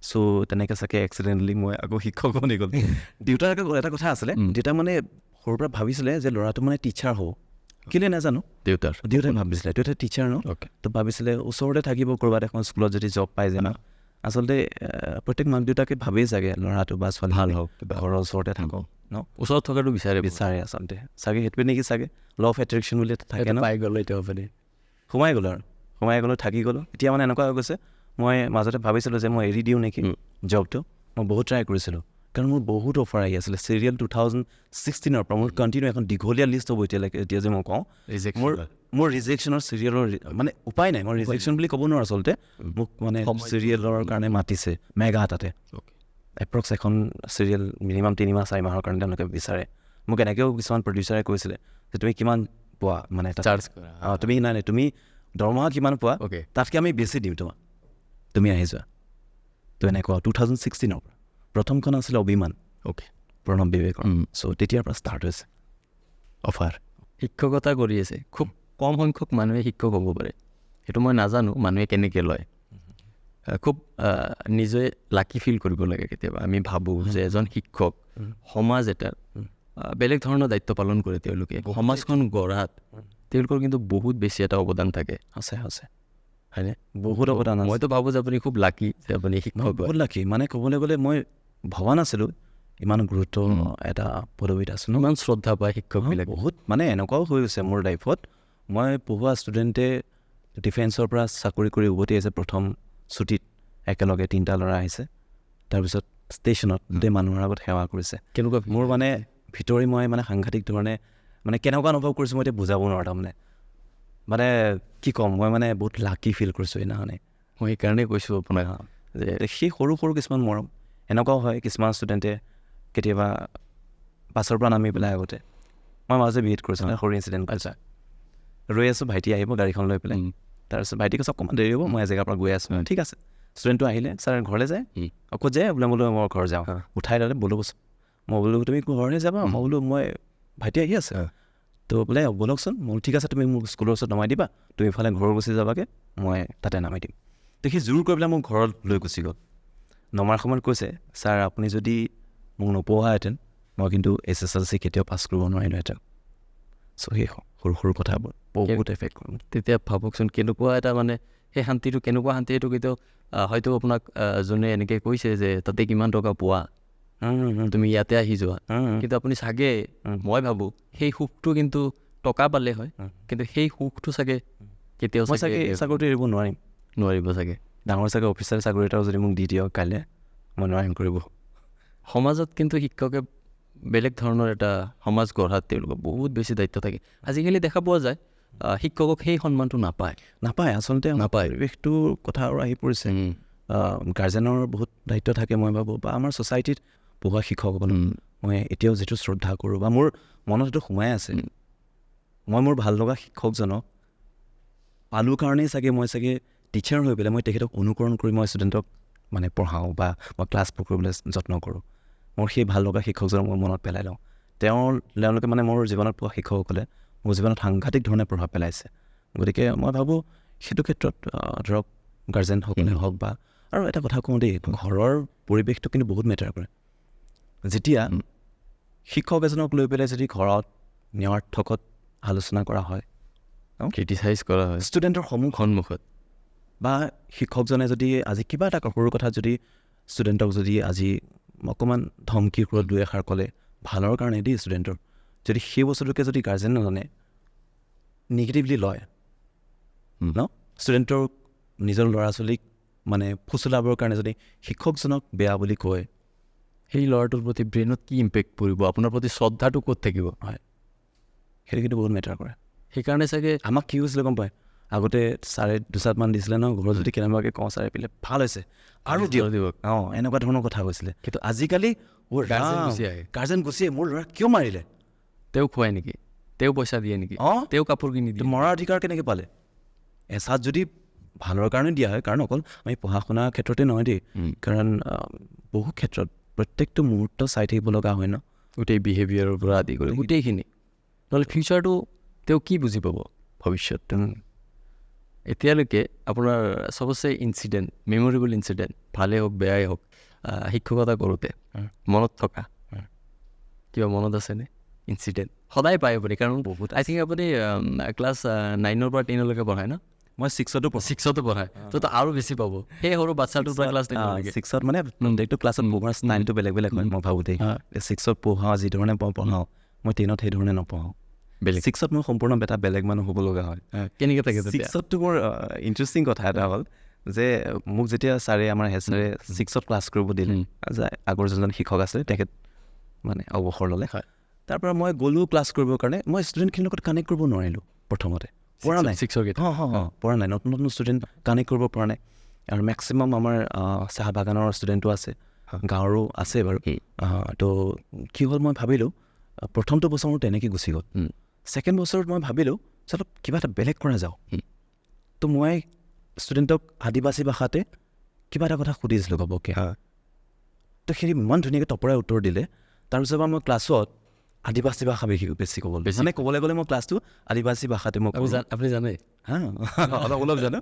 চ' তেনেকৈ চাগে এক্সিডেণ্টলি মই আকৌ শিক্ষক বনি গ'ল। দেউতাৰ আকৌ এটা কথা আছিলে, দেউতা মানে সৰুৰ পৰা ভাবিছিলে যে ল'ৰাটো মানে টিচাৰ হ'ব, কেলৈ নাজানো। দেউতাই ভাবিছিলে, দেউতাই টিচাৰ ন, তো ভাবিছিলে ওচৰতে থাকিব ক'ৰবাত এখন স্কুলত যদি জব পাই যায় ন। আচলতে প্ৰত্যেক মাক দেউতাকে ভাবেই চাগে ল'ৰাটো বা ছোৱালী ভাল হওক, ঘৰৰ ওচৰতে থাকক ন, ওচৰত থকাটো বিচাৰে আচলতে। চাগে সেইটোৱে নেকি, চাগে ল অফ এট্ৰেকশ্যন বুলি থাকে ন। পাই গ'লো এতিয়া আপুনি, সোমাই গ'লো, থাকি গ'লো। এতিয়া মানে এনেকুৱা হৈ গৈছে, মই মাজতে ভাবিছিলোঁ যে মই এৰি দিওঁ নেকি জবটো। মই বহুত ট্ৰাই কৰিছিলোঁ, কাৰণ মোৰ বহুত অফাৰ আহি আছিলে। চিৰিয়েল 2016ৰ পৰা মোৰ কণ্টিনিউ এখন দীঘলীয়া লিষ্ট হ'ব এতিয়ালৈকে। এতিয়া যে মই কওঁ, মোৰ ৰিজেকশ্যনৰ চিৰিয়েলৰ মানে উপায় নাই। মই ৰিজেকশ্যন বুলি ক'ব নোৱাৰোঁ আচলতে। মোক মানে চিৰিয়েলৰ কাৰণে মাতিছে মেগা তাতে। এপ্ৰক্স এখন চিৰিয়েল মিনিমাম 3 মাহ 4 মাহৰ কাৰণে তেওঁলোকে বিচাৰে। মোক এনেকৈও কিছুমান প্ৰডিউচাৰে কৈছিলে যে তুমি কিমান পোৱা, মানে চাৰ্জ তুমি নাই তুমি দৰমহা কিমান পোৱা, তাতকৈ আমি বেছি দিম তোমাক, তুমি আহি যোৱা। তো এনেকুৱা 2016ৰ পৰা প্ৰথমখন আছিলে অভিমান, প্ৰণৱ বিবেকৰ। চ' তেতিয়াৰ পৰা ষ্টাৰ্ট হৈছে অফাৰ। শিক্ষকতা কৰি আছে, খুব কম সংখ্যক মানুহে শিক্ষক হ'ব পাৰে। সেইটো মই নাজানো মানুহে কেনেকৈ লয়। খুব নিজে লাকি ফিল কৰিব লাগে কেতিয়াবা। আমি ভাবোঁ যে এজন শিক্ষক সমাজ এটাৰ বেলেগ ধৰণৰ দায়িত্ব পালন কৰে। তেওঁলোকে সমাজখন গঢ়াত তেওঁলোকৰ কিন্তু বহুত বেছি এটা অৱদান থাকে। আছে হয়নে? বহুত অৱদান। মইতো ভাবোঁ যে আপুনি খুব লাকি যে আপুনি শিক্ষক। বহুত লাকি, মানে ক'বলৈ গ'লে মই ভবা নাছিলোঁ ইমান গুৰুত্ব এটা পদবীত আছোঁ, ইমান শ্ৰদ্ধা পায় শিক্ষকবিলাক। বহুত মানে এনেকুৱাও হৈ গৈছে মোৰ লাইফত। মই পঢ়োৱা ষ্টুডেণ্টে ডিফেন্সৰ পৰা চাকৰি কৰি উভতি আহিছে। প্ৰথম ছুটীত একেলগে 3টা ল'ৰা আহিছে। তাৰপিছত ষ্টেচনত গোটেই মানুহৰ আগত সেৱা কৰিছে। কেনেকুৱা মোৰ মানে ভিতৰি মই মানে সাংঘাতিক ধৰণে মানে কেনেকুৱা অনুভৱ কৰিছোঁ মই এতিয়া বুজাব নোৱাৰোঁ। মানে কি ক'ম, মই মানে বহুত লাকি ফিল কৰিছোঁ সেইদিনাখনে। মই সেইকাৰণেই কৈছোঁ আপোনাক যে সেই সৰু কিছুমান মৰম এনেকুৱাও হয়। কিছুমান ষ্টুডেণ্টে কেতিয়াবা বাছৰ পৰা নামি পেলাই আগতে, মই মাজতে বিএড কৰিছোঁ, সৰু ইনচিডেণ্ট। ৰৈ আছোঁ, ভাইটি আহিব গাড়ীখন লৈ পেলাই। তাৰপিছত ভাইটি কৈছে অকণমান দেৰি হ'ব, মই এজেগাৰ পৰা গৈ আছোঁ। ঠিক আছে। ষ্টুডেণ্টটো আহিলে, ছাৰ ঘৰলৈ যায়। আকৌ যায় বোলে, মই ঘৰ যাওঁ। উঠাই ল'লে, ব'লকচোন। মই বোলো তুমি ঘৰলৈ যাবা? মই বোলো মই ভাইটি আহি আছে। তো বোলে ব'লকচোন। মই ঠিক আছে, তুমি মোক স্কুলৰ ওচৰত নমাই দিবা, তুমি ইফালে ঘৰ গুচি যাবাগৈ, মই তাতে নামাই দিম। তো সি জোৰ কৰি পেলাই মোক ঘৰত লৈ গুচি গ'ল। নমাৰ সময়ত কৈছে, ছাৰ আপুনি যদি মোক নপঢ়াহেঁতেন মই কিন্তু SSLC কেতিয়াও পাছ কৰিব নোৱাৰিলোঁহেঁতেন। চ' সেই সৰু সৰু কথাবোৰ বহুত এফেক্ট কৰে। তেতিয়া ভাবকচোন কেনেকুৱা এটা মানে সেই শান্তিটো কেনেকুৱা শান্তি, সেইটো কেতিয়াও হয়তো আপোনাক যোনে এনেকৈ কৈছে যে তাতে কিমান টকা পোৱা, তুমি ইয়াতে আহি যোৱা, কিন্তু আপুনি চাগে মই ভাবোঁ সেই সুখটো কিন্তু টকা পালে হয়, কিন্তু সেই সুখটো চাগে কেতিয়াও মই চাগে এই চাকৰিটো এৰিব নোৱাৰিব চাগে। ডাঙৰ চাগে অফিচাৰ চাকৰি এটাও যদি মোক দি দিয়ক কাইলৈ, মই নোৱাৰিম কৰিব। সমাজত কিন্তু শিক্ষকে বেলেগ ধৰণৰ এটা সমাজ গঢ়াত তেওঁলোকৰ বহুত বেছি দায়িত্ব থাকে। আজিকালি দেখা পোৱা যায় শিক্ষকক সেই সন্মানটো নাপায় আচলতে পৰিৱেশটোৰ কথা আৰু আহি পৰিছে। গাৰ্জেনৰ বহুত দায়িত্ব থাকে মই ভাবোঁ, বা আমাৰ ছ'চাইটিত পঢ়োৱা শিক্ষকসকলক মই এতিয়াও যিটো শ্ৰদ্ধা কৰোঁ বা মোৰ মনত এইটো সোমাই আছে, মই মোৰ ভাল লগা শিক্ষকজনক পালোঁ কাৰণেই চাগে মই টিচাৰ হৈ পেলাই মই তেখেতক অনুকৰণ কৰি মই ষ্টুডেণ্টক মানে পঢ়াওঁ বা মই ক্লাছ কৰিবলৈ যত্ন কৰোঁ। মোৰ সেই ভাল লগা শিক্ষকজনক মই মনত পেলাই লওঁ। তেওঁলোকে মানে মোৰ জীৱনত পোৱা শিক্ষকসকলে মোৰ জীৱনত সাংঘাতিক ধৰণে প্ৰভাৱ পেলাইছে। গতিকে মই ভাবোঁ সেইটো ক্ষেত্ৰত ধৰক গাৰ্জেনসকলে হওক বা আৰু এটা কথা কওঁ দেই, ঘৰৰ পৰিৱেশটো কিন্তু বহুত মেটাৰ কৰে। যেতিয়া শিক্ষক এজনক লৈ পেলাই যদি ঘৰত নিৰৰ্থকত আলোচনা কৰা হয়, ক্ৰিটিচাইজ কৰা হয় ষ্টুডেণ্টৰ সন্মুখত, বা শিক্ষকজনে যদি আজি কিবা এটা সৰু কথা যদি ষ্টুডেণ্টক যদি আজি অকণমান ধমকি সুৰত দুই এষাৰ ক'লে, ভালৰ কাৰণে দেই ষ্টুডেণ্টৰ, যদি সেই বস্তুটোকে যদি গাৰ্জেনজনে নিগেটিভলি লয় ষ্টুডেণ্টৰ নিজৰ ল'ৰা ছোৱালীক মানে ফুচলাবৰ কাৰণে যদি শিক্ষকজনক বেয়া বুলি কয়, সেই ল'ৰাটোৰ প্ৰতি ব্ৰেইনত কি ইম্পেক্ট পৰিব, আপোনাৰ প্ৰতি শ্ৰদ্ধাটো ক'ত থাকিব? হয়, সেইটো কিন্তু বহুত মেটাৰ কৰে। সেইকাৰণে চাগে আমাক কি হৈছিলে গম পায়, আগতে ছাৰে দুচাটমান দিছিলে ন, ঘৰত যদি কেনেবাকৈ কওঁ ছাৰে পিলে ভাল হৈছে আৰু দিয়ক, এনেকুৱা ধৰণৰ কথা কৈছিলে। কিন্তু আজিকালি গাৰ্জেন গুচি আহে, মোৰ ল'ৰা কিয় মাৰিলে, তেওঁ খুৱাই নেকি, তেওঁ পইচা দিয়ে নেকি, তেওঁ কাপোৰ কিনি দিয়ে, মৰাৰ অধিকাৰ কেনেকৈ পালে? এচাত যদি ভালৰ কাৰণে দিয়া হয়, কাৰণ অকল আমি পঢ়া শুনাৰ ক্ষেত্ৰতে নহয় দেই, কাৰণ বহু ক্ষেত্ৰত প্ৰত্যেকটো মুহূৰ্ত চাই থাকিব লগা হয় ন, গোটেই বিহেভিয়াৰৰ পৰা আদি কৰি গোটেইখিনি, নহ'লে ফিউচাৰটো তেওঁ কি বুজি পাব ভৱিষ্যতটো? এতিয়ালৈকে আপোনাৰ চবচে ইনচিডেণ্ট, মেমৰেবল ইনচিডেণ্ট, ভালেই হওক বেয়াই হওক, শিক্ষকতা কৰোঁতে মনত থকা কিবা মনত আছেনে ইনচিডেণ্ট? সদায় পায় আপুনি, কাৰণ বহুত আই থিংক আপুনি ক্লাছ 9ৰ পৰা 10লৈকে পঢ়ায় ন? মই 6তো পঢ়ায়, তো আৰু বেছি পাব সেই সৰু বাচ্ছাটোৰ পৰা ক্লাছ 6ত মানে প্ৰত্যেকটো ক্লাছত পঢ়োৱাৰ ষ্টাইলটো বেলেগ বেলেগ হয়। মই ভাবোঁ দেই 6ত পঢ়াওঁ যিধৰণে পঢ়াওঁ, মই 10ত সেইধৰণে নপঢ়াওঁ। 6ত মই সম্পূৰ্ণ এটা বেলেগ মানুহ হ'ব লগা হয়। কেনেকৈ থাকে 6তটো মোৰ ইণ্টাৰেষ্টিং কথা এটা হ'ল যে মোক যেতিয়া ছাৰে আমাৰ হেড ছাৰে 6ত ক্লাছ কৰিব দিলে, আগৰ যোনজন শিক্ষক আছিলে তেখেত মানে অৱসৰ ল'লে, তাৰপৰা মই গ'লোঁ ক্লাছ কৰিবৰ কাৰণে। মই ষ্টুডেণ্টখিনিৰ লগত কানেক্ট কৰিব নোৱাৰিলোঁ প্ৰথমতে, পৰা নাই নতুন নতুন ষ্টুডেণ্ট কানেক্ট কৰিব পৰা নাই। আৰু মেক্সিমাম আমাৰ চাহ বাগানৰ ষ্টুডেণ্টো আছে, গাঁৱৰো আছে বাৰু। তো কি হ'ল, মই ভাবিলোঁ প্ৰথমটো বছৰ মোৰ তেনেকৈ গুচি গ'ল। ছেকেণ্ড বছৰত মই ভাবিলোঁ চলক কিবা এটা বেলেগ কৰা যাওঁ। তো মই ষ্টুডেণ্টক আদিবাসী ভাষাতে কিবা এটা কথা সুধিছিলোঁ ঘপককৈ, তো সেই ইমান ধুনীয়াকৈ টপৰাই উত্তৰ দিলে। তাৰপিছৰ পৰা মই ক্লাছত আদিবাসী ভাষা বেছি ক'বলৈ, মানে ক'বলৈ গ'লে মই ক্লাছটো আদিবাসী ভাষাতে মই আপুনি জানে অলপ জানো,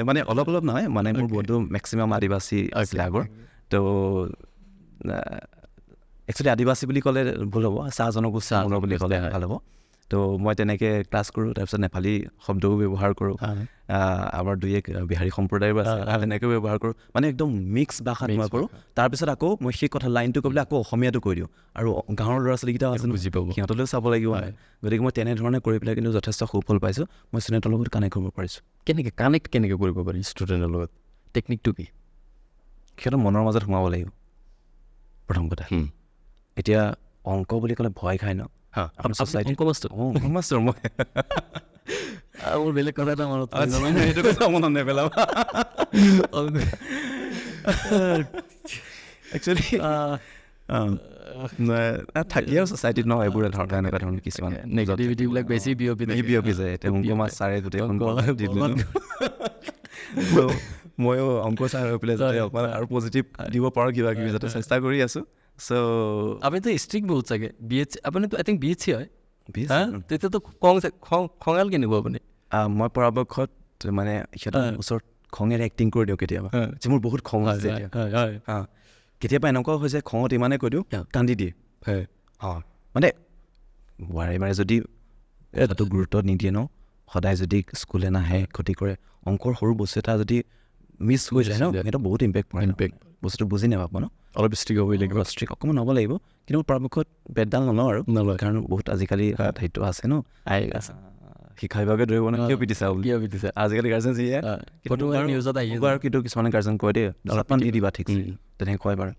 মানে অলপ নহয়, মানে মোৰ বন্ধু মেক্সিমাম আদিবাসী আছিলে আগৰ। তো একচুৱেলি আদিবাসী বুলি ক'লে ভুল হ'ব, চাহ জনগোষ্ঠী বুলি ক'লে ভাল হ'ব। তো মই তেনেকৈ ক্লাছ কৰোঁ, তাৰপিছত নেপালী শব্দও ব্যৱহাৰ কৰোঁ, আমাৰ দুই এক বিহাৰী সম্প্ৰদায়ৰ আছে তেনেকৈ ব্যৱহাৰ কৰোঁ, মানে একদম মিক্স ভাষাত মই কৰোঁ। তাৰপিছত আকৌ মই সেই কথা লাইনটো ক'বলৈ আকৌ অসমীয়াটো কৈ দিওঁ, আৰু গাঁৱৰ ল'ৰা ছোৱালীকেইটাও আছে বুজি পাব, সিহঁতলৈও চাব লাগিব। গতিকে মই তেনেধৰণে কৰি পেলাই কিন্তু যথেষ্ট সুফল পাইছোঁ। মই ষ্টুডেণ্টৰ লগত কানেক্ট কৰিব পাৰিছোঁ। কেনেকৈ কৰিব পাৰি ষ্টুডেণ্টৰ লগত? টেকনিকটো কি? সিহঁতৰ মনৰ মাজত সোমাব লাগিব প্ৰথম কথা। এতিয়া অংক বুলি ক'লে ভয় খায় ন, মোৰ বেলেগ কথা এটা মনত নেপেলাব। একচুৱেলি থাকি আৰু ছ'চাইটিত ন এইবোৰ ধৰণৰ এনেকুৱা ধৰণৰ কিছুমান নেগেটিভিটিবিলাক বেছি বিয়পি যায়। এতিয়া অংক মাছ ছাৰে গোটেইখন ময়ো অংক ছাৰ হৈ পেলাই অকণমান আৰু পজিটিভ দিব পাৰোঁ কিবা কিবি যাতে চেষ্টা কৰি আছোঁ। চ' আপুনিতো ষ্ট্ৰিক্ট বহুত চাগে, আপুনিতো আই থিংক BHC হয়, তেতিয়াতো খঙাল কেনেকুৱা আপুনি? মই পৰাপক্ষত মানে সিহঁতৰ ওচৰত খঙেৰে এক্টিং কৰি দিওঁ কেতিয়াবা, যে মোৰ বহুত খং আছে। কেতিয়াবা এনেকুৱাও হৈ যায় খঙত ইমানে কৈ দিওঁ কান্দি দিয়ে। মানে বাৰে বাৰে যদি কথাটো গুৰুত্ব নিদিয়ে ন, সদায় যদি স্কুলে নাহে ক্ষতি কৰে, অংকৰ সৰু বস্তু এটা যদি মিছ হৈ যায় ন, সেইটো বহুত ইম্পেক্ট পৰে, বস্তুটো বুজি নাপাব ন, অলপ ষ্ট্ৰিক হ'বই লাগিব, ষ্ট্ৰিক অকণমান হ'ব লাগিব, কিন্তু পৰাপক্ষত বেটডাল নলওঁ আৰু নলয়, কাৰণ বহুত আজিকালি সেইটো আছে ন, শিক্ষা বিভাগে ধৰিব নে কিয় পিটিছা বুলি, আজিকালি গাৰ্জেন যিয়ে নিউজত আহি আৰু কিন্তু কিছুমানে গাৰ্জেন কয় দেই অলপমান দি দিবা ঠিক তেনেকৈ কয় বাৰু,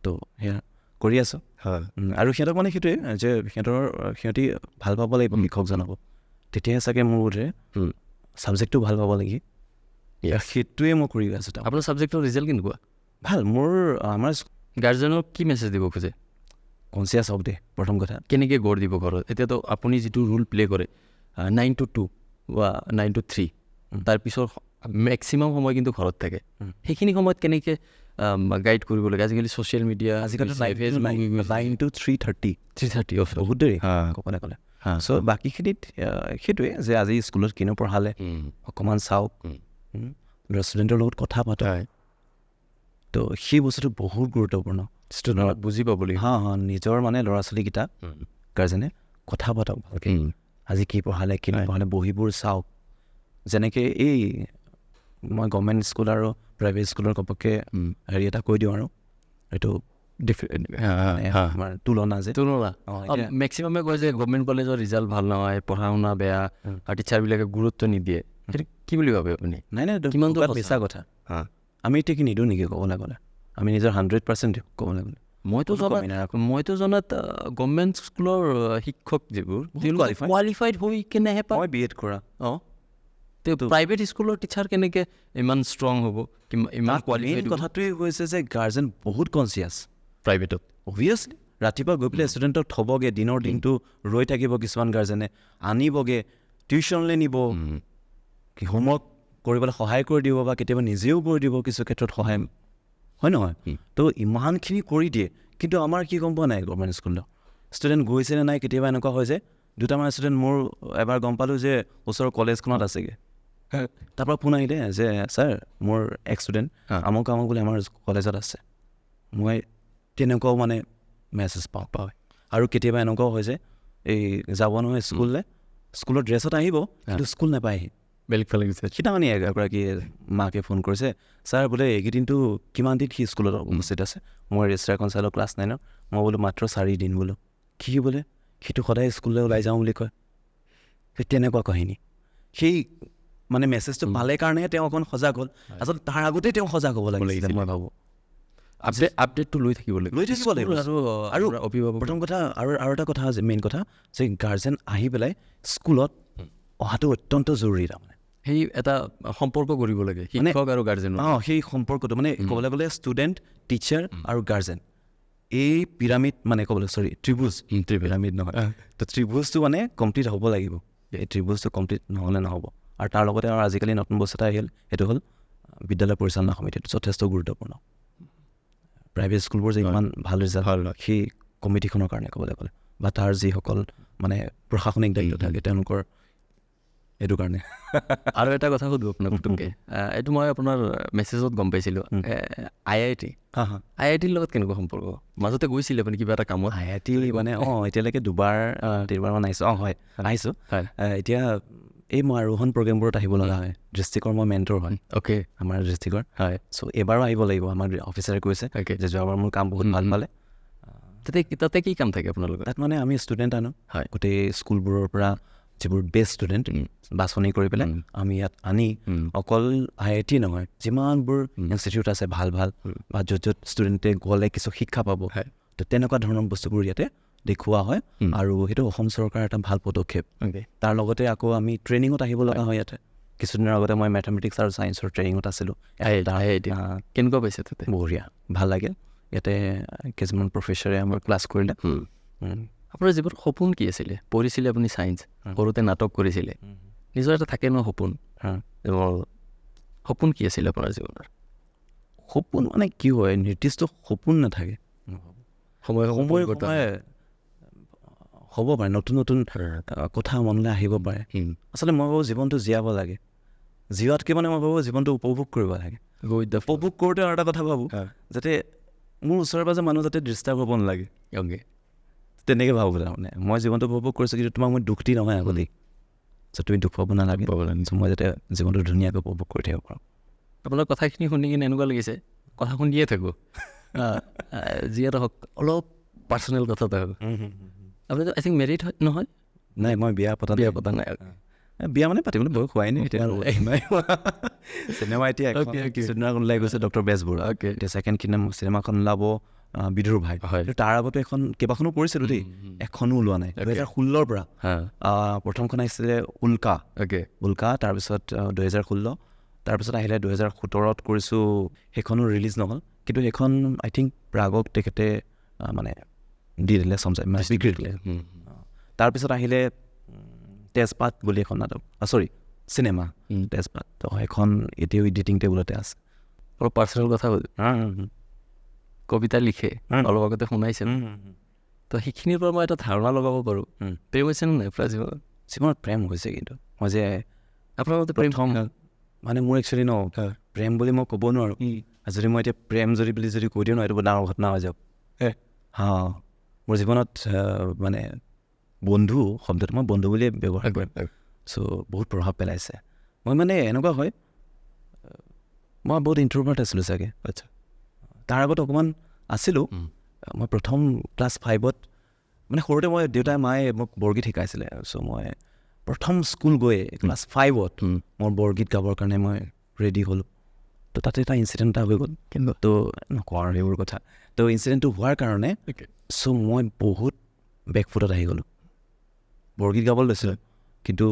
তো সেয়া কৰি আছোঁ। আৰু সিহঁতক মানে সেইটোৱে যে সিহঁতি ভাল পাব লাগিব শিক্ষকজনকো, তেতিয়াহে চাগে মোৰ বোধে ছাবজেক্টটো ভাল পাব লাগি, সেইটোৱে মই কৰি আছোঁ। আপোনাৰ ছাবজেক্টৰ ৰিজাল্ট কেনেকুৱা? ভাল। মোৰ আমাৰ গাৰ্জেনক কি মেছেজ দিব খোজে? কনচিয়াছ হওক দেই প্ৰথম কথা। কেনেকৈ গঢ় দিব ঘৰত? এতিয়াতো আপুনি যিটো ৰোল প্লে' কৰে 9 to 2 বা 9 to 3, তাৰপিছত মেক্সিমাম সময় কিন্তু ঘৰত থাকে, সেইখিনি সময়ত কেনেকৈ গাইড কৰিব লাগে? আজিকালি ছ'চিয়েল মিডিয়া, আজিকালি 9 to 3:30 বহুত দেৰি ক'বলৈ ক'লে। চ' বাকীখিনিত সেইটোৱে যে আজি স্কুলত কিনো পঢ়ালে অকণমান চাওক, ল'ৰা ষ্টুডেণ্টৰ লগত কথা পাতক, তো সেই বস্তুটো বহুত গুৰুত্বপূৰ্ণ। ষ্টুডেণ্টক বুজি পাব লাগিব, নিজৰ মানে ল'ৰা ছোৱালীকেইটা গাৰ্জেনে কথা পাতক ভালকৈ, আজি কি পঢ়ালে কি নপঢ়ালে বহীবোৰ চাওক। যেনেকৈ এই মই গভৰ্ণমেণ্ট স্কুল আৰু প্ৰাইভেট স্কুলৰ ঘপককৈ হেৰি এটা কৈ দিওঁ আৰু এইটো আমাৰ তুলনা মেক্সিমামে কয় যে গভৰ্ণমেণ্ট কলেজৰ ৰিজাল্ট ভাল নহয়, পঢ়া শুনা বেয়া, আৰু টিচাৰবিলাকে গুৰুত্ব নিদিয়ে, সেইটো কি বুলি ভাবে আপুনি? নাই কিমান মিছা কথা। আমি এতিয়া কি নিদিওঁ নেকি ক'বলৈ গ'লে? আমি নিজৰ 100% দিওঁ ক'বলৈ গ'লে। মইতো জনাত গভৰ্ণমেণ্ট স্কুলৰ শিক্ষক যিবোৰ কোৱালিফাইড হৈ কেনেহে পায়। মই BEd কৰা। প্ৰাইভেট স্কুলৰ টিচাৰ কেনেকৈ ইমান ষ্ট্ৰং হ'ব? ইমান কোৱালিফাইড? কথাটোৱে হৈছে যে গাৰ্জেন বহুত কনচিয়াছ প্ৰাইভেটত। অভিয়াছলি ৰাতিপুৱা গৈ পেলাই ষ্টুডেণ্টক থ'বগৈ, দিনৰ দিনটো ৰৈ থাকিব, কিছুমান গাৰ্জেনে আনিবগৈ, টিউশ্যনলৈ নিব, কি হোমৱৰ্ক কৰিবলৈ সহায় কৰি দিব বা কেতিয়াবা নিজেও কৰি দিব কিছু ক্ষেত্ৰত সহায়, হয় নহয়? তো ইমানখিনি কৰি দিয়ে, কিন্তু আমাৰ কি গম পোৱা নাই গভৰ্ণমেণ্ট স্কুলত ষ্টুডেণ্ট গৈছেনে নাই। কেতিয়াবা এনেকুৱা হয় যে দুটামান ষ্টুডেণ্ট মোৰ এবাৰ গম পালোঁ যে ওচৰৰ কলেজখনত আছেগৈ, তাৰপৰা ফোন আহিলে যে ছাৰ মোৰ ষ্টুডেণ্ট আমুক বুলি আমাৰ কলেজত আছে। মই তেনেকুৱাও মানে মেছেজ পাওঁ। আৰু কেতিয়াবা এনেকুৱাও হয় যে এই যাব নহয় স্কুললৈ, স্কুলৰ ড্ৰেছত আহিব কিন্তু স্কুল নাপায়হি, বেলেগ ফালে গৈছে। সিদিনাখনি এগৰাকী মাকে ফোন কৰিছে, ছাৰ বোলে এইকেইদিনটো কিমান দিন সি স্কুলত উপস্থিত আছে? মই ৰেজিষ্টাৰ কনচালৰ ক্লাছ 9ৰ। মই বোলো মাত্ৰ 4 দিন বোলো। কি বোলে সিটো সদায় স্কুললৈ ওলাই যাওঁ বুলি কয়। সেই তেনেকুৱা কাহিনী। সেই মানে মেছেজটো পালে কাৰণেহে তেওঁ অকণ সজাগ হ'ল। আচলতে তাৰ আগতেই তেওঁ সজাগ হ'ব লাগিছিলে মই ভাবোঁ। আপডেটটো লৈ থাকিব লাগিব। আৰু অভিভাৱক প্ৰথম কথা আৰু এটা কথা মেইন কথা যে গাৰ্জেন আহি পেলাই স্কুলত অহাটো অত্যন্ত জৰুৰী। তাৰমানে সেই এটা সম্পৰ্ক কৰিব লাগে শিক্ষক আৰু গাৰ্জেনৰ। সেই সম্পৰ্কটো মানে ক'বলৈ গ'লে ষ্টুডেণ্ট, টিচাৰ আৰু গাৰ্জেন, এই পিৰামিড মানে ক'বলৈ ত্ৰিভুজ পিৰামিড নহয়, তো ত্ৰিভুজটো মানে কমপ্লিট হ'ব লাগিব। এই ত্ৰিভুজটো কমপ্লিট নহ'লে নহ'ব। আৰু তাৰ লগতে আৰু আজিকালি নতুন বস্তু এটা আহিল, সেইটো হ'ল বিদ্যালয় পৰিচালনা সমিতিটো যথেষ্ট গুৰুত্বপূৰ্ণ। প্ৰাইভেট স্কুলবোৰ যে ইমান ভাল ৰিজাল্ট হয় সেই কমিটিখনৰ কাৰণে ক'বলৈ গ'লে, বা তাৰ যিসকল মানে প্ৰশাসনিক দায়িত্ব থাকে তেওঁলোকৰ, এইটো কাৰণে। আৰু এটা কথা সুধো আপোনাক নতুনকৈ, এইটো মই আপোনাৰ মেছেজত গম পাইছিলোঁ, IITৰ লগত কেনেকুৱা সম্পৰ্ক? মাজতে গৈছিলে আপুনি কিবা এটা কামত? IIT মানে এতিয়ালৈকে 2-3বাৰমান আহিছোঁ। আহিছোঁ। এতিয়া এই মই আৰোহণ প্ৰগ্ৰেমবোৰত আহিব লগা হয়। ডিষ্ট্ৰিক্টৰ মই মেণ্টৰ হয়। অ'কে, আমাৰ ডিষ্ট্ৰিক্টৰ। চ' এইবাৰো আহিব লাগিব। আমাৰ অফিচাৰে কৈছে যে যোৱাবাৰ মোৰ কাম বহুত ভাল পালে। তাতে কি কাম থাকে আপোনালোকৰ? তাত মানে আমি ষ্টুডেণ্ট আনো, গোটেই স্কুলবোৰৰ পৰা যিবোৰ বেষ্ট ষ্টুডেণ্ট বাছনি কৰি পেলাই আমি ইয়াত আনি অকল IIT নহয়, যিমানবোৰ ইনষ্টিটিউট আছে ভাল বা য'ত ষ্টুডেণ্টে গ'লে কিছু শিক্ষা পাব, তো তেনেকুৱা ধৰণৰ বস্তুবোৰ ইয়াতে দেখুওৱা হয়। আৰু সেইটো অসম চৰকাৰৰ এটা ভাল পদক্ষেপ। তাৰ লগতে আকৌ আমি ট্ৰেইনিঙত আহিব লগা হয় ইয়াতে। কিছুদিনৰ আগতে মই মেথামেটিক্স আৰু ছায়েন্সৰ ট্ৰেইনিঙত আছিলোঁ। কেনেকুৱা পাইছে তাতে? বঢ়িয়া, ভাল লাগিল। ইয়াতে কিছুমান প্ৰফেচাৰে আমাৰ ক্লাছ কৰিলে। আপোনাৰ জীৱনত সপোন কি আছিলে? পঢ়িছিলে আপুনি ছায়েন্স, সৰুতে নাটক কৰিছিলে, নিজৰ এটা থাকে ন সপোন। সপোন কি আছিলে আপোনাৰ জীৱনৰ? সপোন মানে কি হয়, নিৰ্দিষ্ট সপোন নাথাকে। সময় হ'ব পাৰে, নতুন কথা মনলৈ আহিব পাৰে। আচলতে মই ভাবোঁ জীৱনটো জীয়াব লাগে। জীয়াতকৈ মানে মই ভাবোঁ জীৱনটো উপভোগ কৰিব লাগে। উপভোগ কৰোঁতে আৰু এটা কথা ভাবোঁ, যাতে মোৰ ওচৰে পাজৰে মানুহ যাতে ডিষ্টাৰ্ব হ'ব নালাগে। তেনেকৈ ভাবোঁ। তাৰমানে মই জীৱনটো উপভোগ কৰিছোঁ, কিন্তু তোমাক মই দুখ দি নহয় আগতেই। চ' তুমি দুখ পাব নালাগে, চ' মই যাতে জীৱনটো ধুনীয়াকৈ উপভোগ কৰি থাকিব পাৰোঁ। আপোনাৰ কথাখিনি শুনি কিনে এনেকুৱা লাগিছে কথা শুনিয়ে থাকোঁ, যিহেতু হওক অলপ পাৰ্চনেল কথা এটা হ'ল। আপুনি আই থিংক মেৰিড হয় নহয়? নাই, মই বিয়া পতা নাই। বিয়া মানে পাতিবলৈ বয়স হোৱাই নাই এতিয়া। চিনেমা এতিয়া কিছুদিনৰ ওলাই গৈছে ডক্টৰ বেজবৰুৱা, এতিয়া ছেকেণ্ড চিনেমাখন ওলাব বিদুৰ ভাই। তাৰ আগতো কেইবাখনো কৰিছিলোঁ দেই, এখনো ওলোৱা নাই 2016 পৰা। প্ৰথমখন আহিছিলে উল্কা, তাৰপিছত 2016, তাৰপিছত আহিলে 2017 কৰিছোঁ, সেইখনো ৰিলিজ নহ'ল। কিন্তু সেইখন আই থিংক প্ৰাগক তেখেতে মানে দি দিলে, স্বীকৃতি দিলে। তাৰপিছত আহিলে তেজপাত বুলি এখন নাটক, চিনেমা তেজপাত, তো সেইখন এতিয়াও এডিটিং টেবুলতে আছে। অলপ পাৰ্চনেল কথা হ'ল, কবিতা লিখে, অলপ আগতে শুনাইছে, তো সেইখিনিৰ পৰা মই এটা ধাৰণা লগাব পাৰোঁ। প্ৰেম হৈছে নে নাই আপোনাৰ জীৱনত? প্ৰেম হৈছে, কিন্তু মই যে আপোনাৰ মতে প্ৰেম মানে মোৰ একচুৱেলি প্ৰেম বুলি মই ক'ব নোৱাৰোঁ। যদি মই এতিয়া প্ৰেম যদি কৈ দিওঁ ন, এইটো ডাঙৰ ঘটনা হৈ যাওক। মোৰ জীৱনত মানে বন্ধু শব্দটো মই বন্ধু বুলিয়ে ব্যৱহাৰ কৰিম। চ' বহুত প্ৰভাৱ পেলাইছে। মই মানে এনেকুৱা হয়, মই বহুত ইণ্ট্ৰভাৰ্ট আছিলোঁ চাগে। আচ্ছা, তাৰ আগত অকণমান আছিলোঁ। মই প্ৰথম ক্লাছ 5ত মানে সৰুতে মই দেউতাই মায়ে মোক বৰগীত শিকাইছিলে। চ' মই প্ৰথম স্কুল গৈ ক্লাছ 5ত মোৰ বৰগীত গাবৰ কাৰণে মই ৰেডি হ'লোঁ। তো তাতে এটা ইনচিডেণ্ট এটা হৈ গ'ল, তো নকওঁ আৰু সেইবোৰ কথা। তো ইনচিডেণ্টটো হোৱাৰ কাৰণে চ' মই বহুত বেকফুটত আহি গ'লোঁ। বৰগীত গাবলৈ লৈছিলোঁ, কিন্তু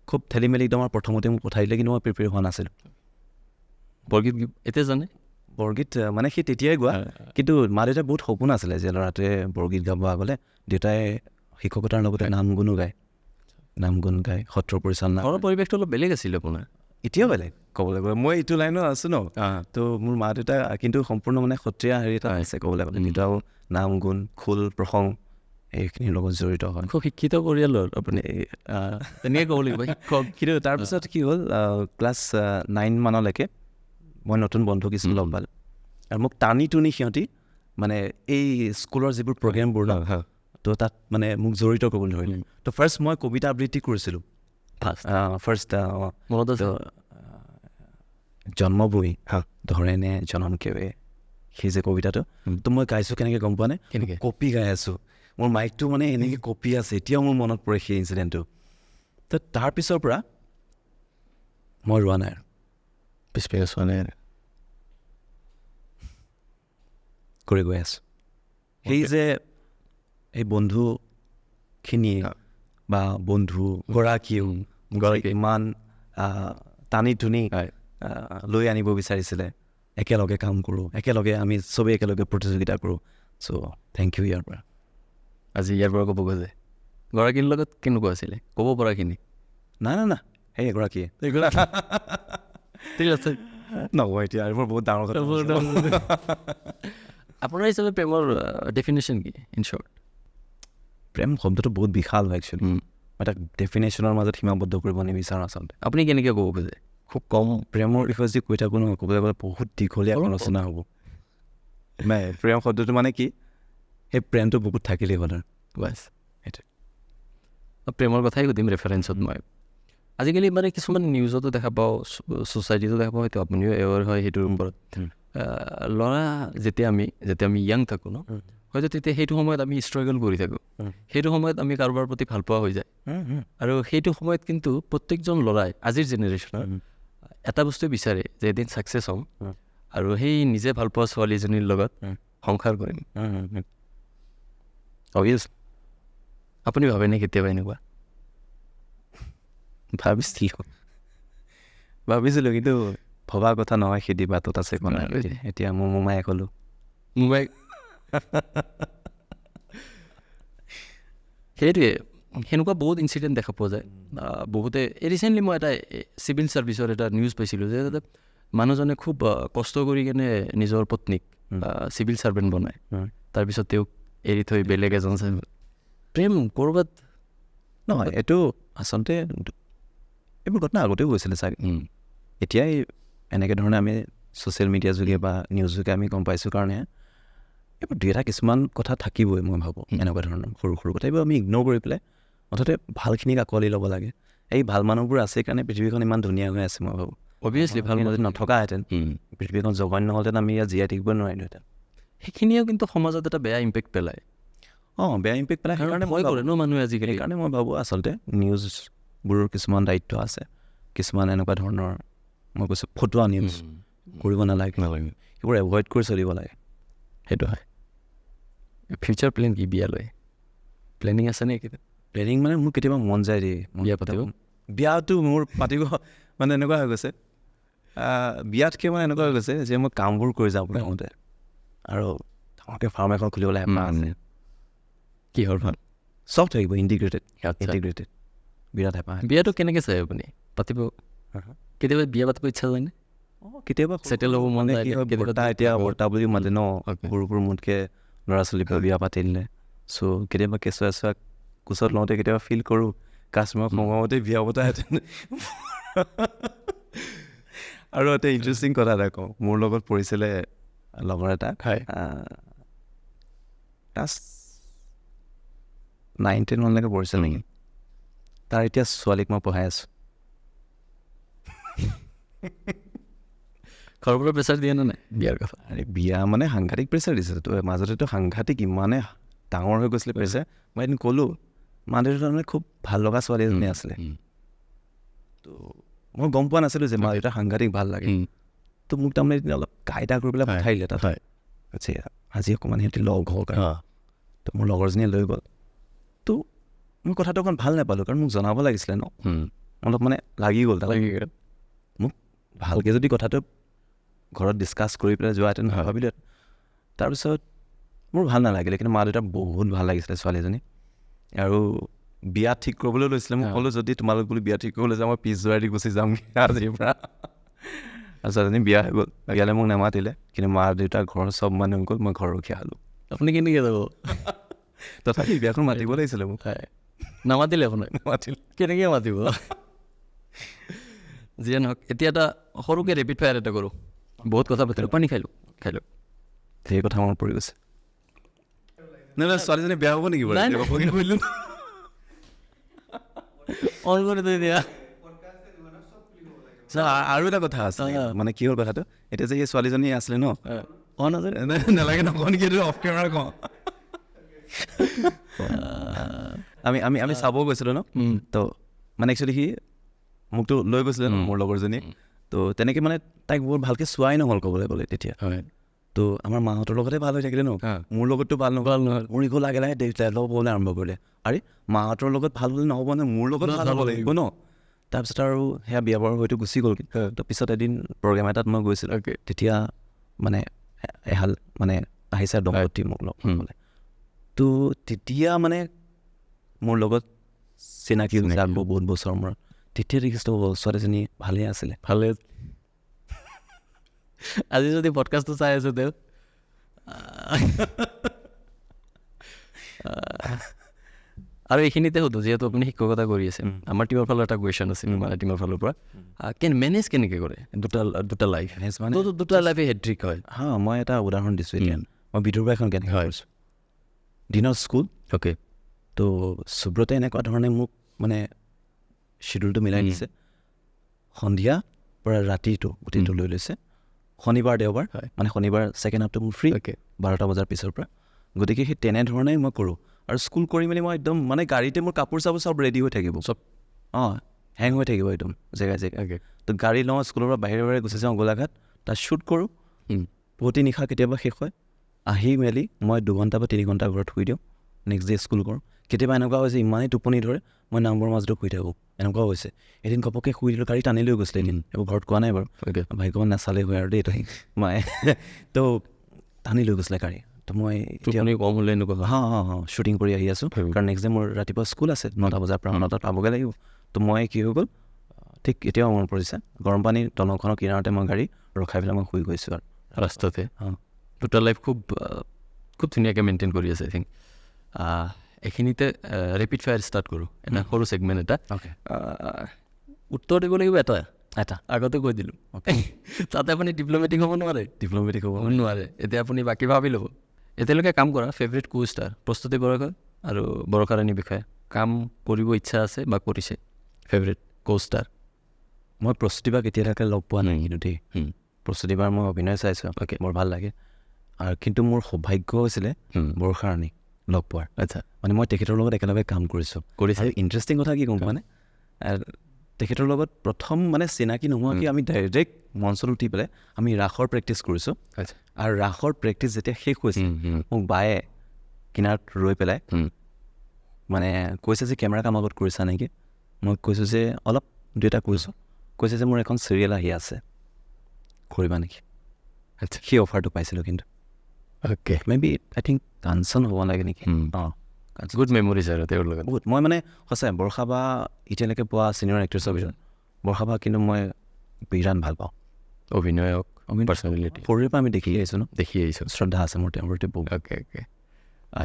খুব খেলি মেলি একদম প্ৰথমতে মোক পঠাই দিলে, কিন্তু মই প্ৰিপেয়াৰ হোৱা নাছিলোঁ। বৰগীত এতিয়া জানে? বৰগীত মানে সেই তেতিয়াই গোৱা, কিন্তু মা দেউতাৰ বহুত সপোন আছিলে যে ল'ৰাটোৱে বৰগীত গাব আগলে। দেউতাই শিক্ষকতাৰ লগতে নাম গুণ গায়, সত্ৰ পৰিচালনা। ঘৰৰ পৰিৱেশটো অলপ বেলেগ আছিলে আপোনাৰ? এতিয়াও বেলেগ ক'বলৈ গ'লে, মই এইটো লাইনত আছোঁ ন। তো মোৰ মা দেউতা কিন্তু সম্পূৰ্ণ মানে সত্ৰীয়া হেৰি এটা আছে ক'বলৈ গ'লে। দেউতাও নাম গুণ, খোল, প্ৰসংগ এইখিনিৰ লগত জড়িত হয়। খুব শিক্ষিত পৰিয়ালৰ আপুনি, তেনেকৈ ক'ব লাগিব শিক্ষক। কিন্তু তাৰপিছত কি হ'ল, ক্লাছ 9 মানলৈকে মই নতুন বন্ধু কিছুমান লগ পালোঁ, আৰু মোক টানি টুনি সিহঁতি মানে এই স্কুলৰ যিবোৰ প্ৰগ্ৰেমবোৰ ন, তো তাত মানে মোক জড়িত কৰিবলৈ ধৰিলে। তো ফাৰ্ষ্ট মই কবিতা আবৃত্তি কৰিছিলোঁ। মনত আছে? জন্মভূমি ধৰেনে জনম কেৱে, সেই যে কবিতাটো, তো মই গাইছোঁ কেনেকৈ গম পোৱা নাই? কেনেকৈ? কপি গাই আছোঁ, মোৰ মাইকটো মানে এনেকৈ কপি আছে। এতিয়াও মোৰ মনত পৰে সেই ইনচিডেণ্টটো। তো তাৰপিছৰ পৰা মই ৰোৱা নাই আৰু কৰি গৈ আছোঁ। সেই যে এই বন্ধুখিনি বা বন্ধুগৰাকীও ইমান টানি টুনি লৈ আনিব বিচাৰিছিলে, একেলগে কাম কৰোঁ, একেলগে আমি চবেই একেলগে প্ৰতিযোগিতা কৰোঁ। চ' থেংক ইউ ইয়াৰ পৰা। আজি ইয়াৰ পৰা ক'ব গ'লে গৰাকীৰ লগত কেনেকুৱা আছিলে ক'ব পৰাখিনি? না সেই এগৰাকীয়ে ঠিক আছে, নকওঁ এতিয়া, এইবোৰ বহুত ডাঙৰ কথা। আপোনাৰ হিচাপে প্ৰেমৰ ডেফিনেশ্যন কি ইন শ্বৰ্ট? প্ৰেম শব্দটো বহুত বিশাল হয় একচুৱেলি। মই তাক ডেফিনেশ্যনৰ মাজত সীমাবদ্ধ কৰিব নিবিচাৰোঁ আচলতে। আপুনি কেনেকৈ ক'ব খোজে? খুব কম প্ৰেমৰ বিষয়ে যদি কৈ থাকোঁ নহয়, ক'বলৈ গ'লে বহুত দীঘলীয়া আলোচনা হ'ব। নাই, প্ৰেম শব্দটো মানে কি, সেই প্ৰেমটো বহুত থাকিলেই হ'ল আৰু বাছ সেইটোৱে। প্ৰেমৰ কথাই সুধিম ৰেফাৰেঞ্চত। মই আজিকালি মানে কিছুমান নিউজতো দেখা পাওঁ, ছ'চাইটিতো দেখা পাওঁ, হয়তো আপুনিও এৱাৰ হয় সেইটোৰ ওপৰত। ল'ৰা যেতিয়া আমি য়াং থাকোঁ ন, হয়তো তেতিয়া সেইটো সময়ত আমি ষ্ট্ৰাগল কৰি থাকোঁ, সেইটো সময়ত আমি কাৰোবাৰ প্ৰতি ভাল পোৱা হৈ যায়। আৰু সেইটো সময়ত কিন্তু প্ৰত্যেকজন ল'ৰাই আজিৰ জেনেৰেশ্যনৰ এটা বস্তুৱে বিচাৰে যে এদিন ছাকচেছ হ'ম আৰু সেই নিজে ভাল পোৱা ছোৱালীজনীৰ লগত সংসাৰ কৰিম। আপুনি ভাবেনে কেতিয়াবা এনেকুৱা? ভাবিছিলোঁ, কিন্তু ভবা কথা নহয়, সেই বাটত আছে কোৱা নাই। এতিয়া মোৰ মোমায়ে ক'লোঁ সেইটোৱে। সেনেকুৱা বহুত ইনচিডেণ্ট দেখা পোৱা যায়। বহুতে ৰিচেণ্টলি মই এটা চিভিল ছাৰ্ভিচৰ এটা নিউজ পাইছিলোঁ যে মানুহজনে খুব কষ্ট কৰি কেনে নিজৰ পত্নীক চিভিল ছাৰ্ভেণ্ট বনায়, তাৰপিছত তেওঁক এৰি থৈ বেলেগ এজন প্ৰেম ক'ৰবাত নহয়। এইটো আচলতে এইবোৰ ঘটনা আগতেও গৈছিলে চাগে। এতিয়াই এনেকৈ ধৰণে আমি ছ'চিয়েল মিডিয়া যোগে বা নিউজ যোগে আমি গম পাইছোঁ কাৰণে এইবোৰ দুই এটা কিছুমান কথা থাকিবই। মই ভাবোঁ এনেকুৱা ধৰণৰ সৰু সৰু কথা এইবোৰ আমি ইগন'ৰ কৰি পেলাই মুঠতে ভালখিনিক আঁকোৱালি ল'ব লাগে। এই ভাল মানুহবোৰ আছে কাৰণে পৃথিৱীখন ইমান ধুনীয়া হৈ আছে মই ভাবোঁ অভিয়াছলি ভাল যদি নথকাহেঁতেন পৃথিৱীখন জঘন্য হ'লহেঁতেন আমি ইয়াত জীয়াই থাকিব নোৱাৰিলোহেঁতেন সেইখিনিয়েও কিন্তু সমাজত এটা বেয়া ইম্পেক্ট পেলায় বেয়া ইম্পেক্ট পেলাই সেইকাৰণে ভয় কৰে ন মানুহে আজিকালি সেইকাৰণে মই ভাবোঁ আচলতে নিউজবোৰৰ কিছুমান দায়িত্ব আছে কিছুমান এনেকুৱা ধৰণৰ মই কৈছোঁ ফটুৱা নিউজ কৰিব নালাগে সেইবোৰ এভইড কৰি চলিব লাগে সেইটো হয় ফিউচাৰ প্লেন কি বিয়ালৈ প্লেনিং আছে নে কিবা প্লেনিং মানে মোৰ কেতিয়াবা মন যায় দেই বিয়া পাতিব বিয়াটো মোৰ পাতিব মানে এনেকুৱা হৈ গৈছে বিয়াতকৈ মানে এনেকুৱা হৈ গৈছে যে মই কামবোৰ কৰি যাওঁ প্ৰথমতে আৰু ডাঙৰকৈ ফাৰ্ম এখন খুলিবলৈ হেঁপাহ আছে কিহৰ ভাল চব থাকিব ইণ্টিগ্ৰেটেড বিৰাট হেঁপাহ বিয়াটো কেনেকৈ চাই আপুনি পাতিব কেতিয়াবা বিয়া পাতিব ইচ্ছা যায়নে কেতিয়াবা ছেটেল হ'ব মন যায় এতিয়া বৰ্তা বুলি মাতে ন সৰু সৰু মোতকৈ ল'ৰা ছোৱালী বিয়া পাতি দিলে চ' কেতিয়াবা কেঁচুৱা কোচত লওঁতে কেতিয়াবা ফিল কৰোঁ কাশ্মীৰৰ সময়মতে বিয়া পতাহেঁতেন আৰু এটা ইণ্টাৰেষ্টিং কথা এটা কওঁ মোৰ লগত পঢ়িছিলে লগৰ এটা ক্লাছ 9-10 মানলৈকে পঢ়িছিল নেকি তাৰ এতিয়া ছোৱালীক মই পঢ়াই আছোঁ ঘৰৰ পৰা প্ৰেছাৰ দিয়ে নে নাই বিয়াৰ কথা বিয়া মানে সাংঘাতিক প্ৰেছাৰ দিছে তো মাজতেতো সাংঘাতিক ইমানে ডাঙৰ হৈ গৈছিলে প্ৰেছাৰ মই এদিন ক'লোঁ মা দেউতা তাৰমানে খুব ভাল লগা ছোৱালী এজনী আছিলে তো মই গম পোৱা নাছিলোঁ যে মা দেউতা সাংঘাতিক ভাল লাগে তো মোক তাৰমানে এদিন অলপ কাইদা কৰি পেলাই পঠাই দিলে তাত আজি অকণমান সিহঁতি লগ হওক তো মোৰ লগৰজনীয়ে লৈ গ'ল তো মই কথাটো অকণ ভাল নাপালোঁ কাৰণ মোক জনাব লাগিছিলে ন অলপ মানে লাগি গ'ল তাত মোক ভালকৈ যদি কথাটো ঘৰত ডিছকাছ কৰি পেলাই যোৱাহেঁতেন ভাবিলোঁ তাৰপিছত মোৰ ভাল নালাগিলে কিন্তু মা দেউতাৰ বহুত ভাল লাগিছিলে ছোৱালীজনী আৰু বিয়া ঠিক কৰিবলৈ লৈছিলে মোক ক'লোঁ যদি তোমালোক বুলি বিয়া ঠিক কৰিবলৈ যাওঁ মই পিছ যোৱাই দি গুচি যাম আজিৰ পৰা আৰু ছোৱালীজনী বিয়া হৈ গ'ল বিয়ালৈ মোক নামাতিলে কিন্তু মা দেউতাৰ ঘৰৰ চব মানুহ গ'ল মই ঘৰ ৰখীয়া হ'লোঁ আপুনি কেনেকৈ যাব তথাপি বিয়াখন মাতিব লাগিছিলে মোক নামাতিলে আপোনাক নামাতিলে কেনেকৈ মাতিব যিয়ে নহওক এতিয়া এটা সৰুকৈ ৰেপিড ফায়াৰ এটা কৰোঁ বহুত কথা পাতিলোঁ পানী খাই লওঁ সেই কথা মনত পৰি গৈছে নাই ছোৱালীজনী বেয়া হ'ব নেকি বাৰু অন কৰি থৈ দিয়া আৰু এটা কথা আছে মানে কি হ'ল কথাটো এতিয়া যে সেই ছোৱালীজনী আছিলে ন অন আছে নালাগে নকওঁ নেকি এইটো অফ কেমেৰা কওঁ আমি চাব গৈছিলোঁ ন তো মানে একচুৱেলি সি মোকতো লৈ গৈছিলে ন মোৰ লগৰজনী তো তেনেকৈ মানে তাইক বৰ ভালকৈ চোৱাই নহ'ল ক'বলৈ গ'লে তেতিয়া তো আমাৰ মাহঁতৰ লগতে ভাল হৈ থাকিলে ন মোৰ লগততো ভাল নহ'ল মোৰ ইগো লাহে লাহে দেউতাই লগ হ'বলৈ আৰম্ভ কৰিলে আৰে মাহঁতৰ লগত ভাল হ'লে নহ'ব নে মোৰ লগত ভাল হ'ব লাগিব ন তাৰপিছত আৰু সেয়া বিয়া বাৰু হয়তো গুচি গ'ল তো পিছত এদিন প্ৰগ্ৰেম এটাত মই গৈছিলোঁ তেতিয়া মানে এহাল মানে আহিছে দম্পতী মোক লগ হ'বলৈ তো তেতিয়া মানে মোৰ লগত চিনাকি হৈছে আকৌ বহুত বছৰ মূৰত তেতিয়া দেখিছোঁ ছোৱালীজনী ভালেই আছিলে ভালে আজি যদি পডকাষ্টটো চাই আছোঁ তেওঁ আৰু এইখিনিতে সুধোঁ যিহেতু আপুনি শিক্ষকতা কৰি আছে আমাৰ টিমৰ ফালৰ এটা কুৱেশ্যন আছিল মানে টিমৰ ফালৰ পৰা মেনেজ কেনেকৈ কৰে দুটা লাইফ মানে দুটা লাইফে হেড্ৰিক হয় মই এটা উদাহৰণ দিছোঁ এতিয়া মই বিদুৰবা এখন কেনেকৈ কৰিছোঁ দিনৰ স্কুল তো সুব্ৰতে এনেকুৱা ধৰণে মোক মানে শ্বিডিউলটো মিলাই দিছে সন্ধিয়া পৰা ৰাতিটো গোটেইটো লৈ লৈছে শনিবাৰ দেওবাৰ মানে শনিবাৰ ছেকেণ্ড হাফটো মোৰ ফ্ৰী 12টা বজাৰ পিছৰ পৰা গতিকে সেই তেনেধৰণেই মই কৰোঁ আৰু স্কুল কৰি মেলি মই একদম মানে গাড়ীতে মোৰ কাপোৰ চাপোৰ চব ৰেডি হৈ থাকিব চব হেং হৈ থাকিব একদম জেগাই তো গাড়ী লওঁ স্কুলৰ পৰা বাহিৰে গুচি যাওঁ গোলাঘাট তাত শ্বুট কৰোঁ পুৱতি নিশা কেতিয়াবা শেষ হয় আহি মেলি মই 2 ঘণ্টা বা 3 ঘণ্টা ঘৰত শুই দিওঁ নেক্সট ডে স্কুল কৰোঁ কেতিয়াবা এনেকুৱা হৈছে ইমানেই টোপনি ধৰে মই নামঘৰৰ মাজতো শুই থাকোঁ এনেকুৱাও হৈছে এদিন ঘপককৈ শুই দিলোঁ গাড়ী টানি লৈ গৈছিলে এদিন এইবোৰ ঘৰত কোৱা নাই বাৰু ভাগ্যৱান নাচালে হয় আৰু দেই তাই মায়ে তো টানি লৈ গৈছিলে গাড়ী তো মই কম হ'লে এনেকুৱা শ্বুটিং কৰি আহি আছোঁ কাৰণ নেক্সট ডে মোৰ ৰাতিপুৱা স্কুল আছে 9টা বজাৰ পৰা 9টাত পাবগৈ লাগিব তো মই কি হৈ গ'ল ঠিক এতিয়াও মনত পৰিছে গৰম পানী দলংখনৰ কিনাৰতে মই গাড়ী ৰখাই পেলাই মই শুই গৈছোঁ আৰু ৰাস্তাতে দুটা লাইফ খুব ধুনীয়াকৈ মেইনটেইন কৰি আছে আই থিংক এইখিনিতে ৰেপিড ফায়াৰ ষ্টাৰ্ট কৰোঁ এটা সৰু ছেগমেণ্ট এটা উত্তৰ দিব লাগিব এটা আগতে কৈ দিলোঁ তাতে আপুনি ডিপ্ল'মেটিক হ'ব নোৱাৰে নোৱাৰে এতিয়া আপুনি বাকী ভাবি ল'ব এতিয়ালৈকে কাম কৰা ফেভৰেট কো ষ্টাৰ প্ৰস্তুতি বৰষা আৰু বৰষাৰাণী বিষয়ে কাম কৰিব ইচ্ছা আছে বা কৰিছে ফেভৰেট কোষ্টাৰ? মই প্ৰস্তুতিবাক এতিয়ালৈকে লগ পোৱা নাই কিন্তু দেই। প্ৰস্তুতিবাৰ মই অভিনয় চাইছোঁ, বৰ ভাল লাগে। আৰু কিন্তু মোৰ সৌভাগ্য হৈছিলে বৰ্ষা ৰাণীক লগ পোৱাৰ। আচ্ছা, মানে মই তেখেতৰ লগত একেলগে কাম কৰিছোঁ। আৰু ইণ্টাৰেষ্টিং কথা কি গম পোৱা নে, তেখেতৰ লগত প্ৰথম মানে চিনাকি নোহোৱাকৈ আমি ডাইৰেক্ট মঞ্চত উঠি পেলাই আমি ৰাসৰ প্ৰেক্টিচ কৰিছোঁ। আৰু ৰাসৰ প্ৰেক্টিচ যেতিয়া শেষ হৈছে মোক বায়ে কিনাৰত ৰৈ পেলাই মানে কৈছে যে কেমেৰা কাম আগত কৰিছা নেকি? মই কৈছোঁ যে অলপ দুটা কৰিছোঁ। কৈছে যে মোৰ এখন চিৰিয়েল আহি আছে, কৰিবা নেকি? আচ্ছা, সেই অফাৰটো পাইছিলোঁ কিন্তু। Okay, maybe I think Kanchan হ'ব লাগে নেকি? অঁ, গুড মেমৰিজ আৰু তেওঁৰ লগত বহুত। মই মানে সঁচাই বৰ্ষা বা এতিয়ালৈকে পোৱা ছিনিয়ৰ এক্ট্ৰেছৰ ভিতৰত বৰ্ষা বা কিন্তু মই বিৰাট ভাল পাওঁ। অভিনয়ক, পাৰ্চনেলিটি সৰুৰে পৰা আমি দেখি আহিছোঁ ন, দেখি আহিছোঁ। শ্ৰদ্ধা আছে মোৰ তেওঁৰ প্ৰতি বহুত। অ'কে,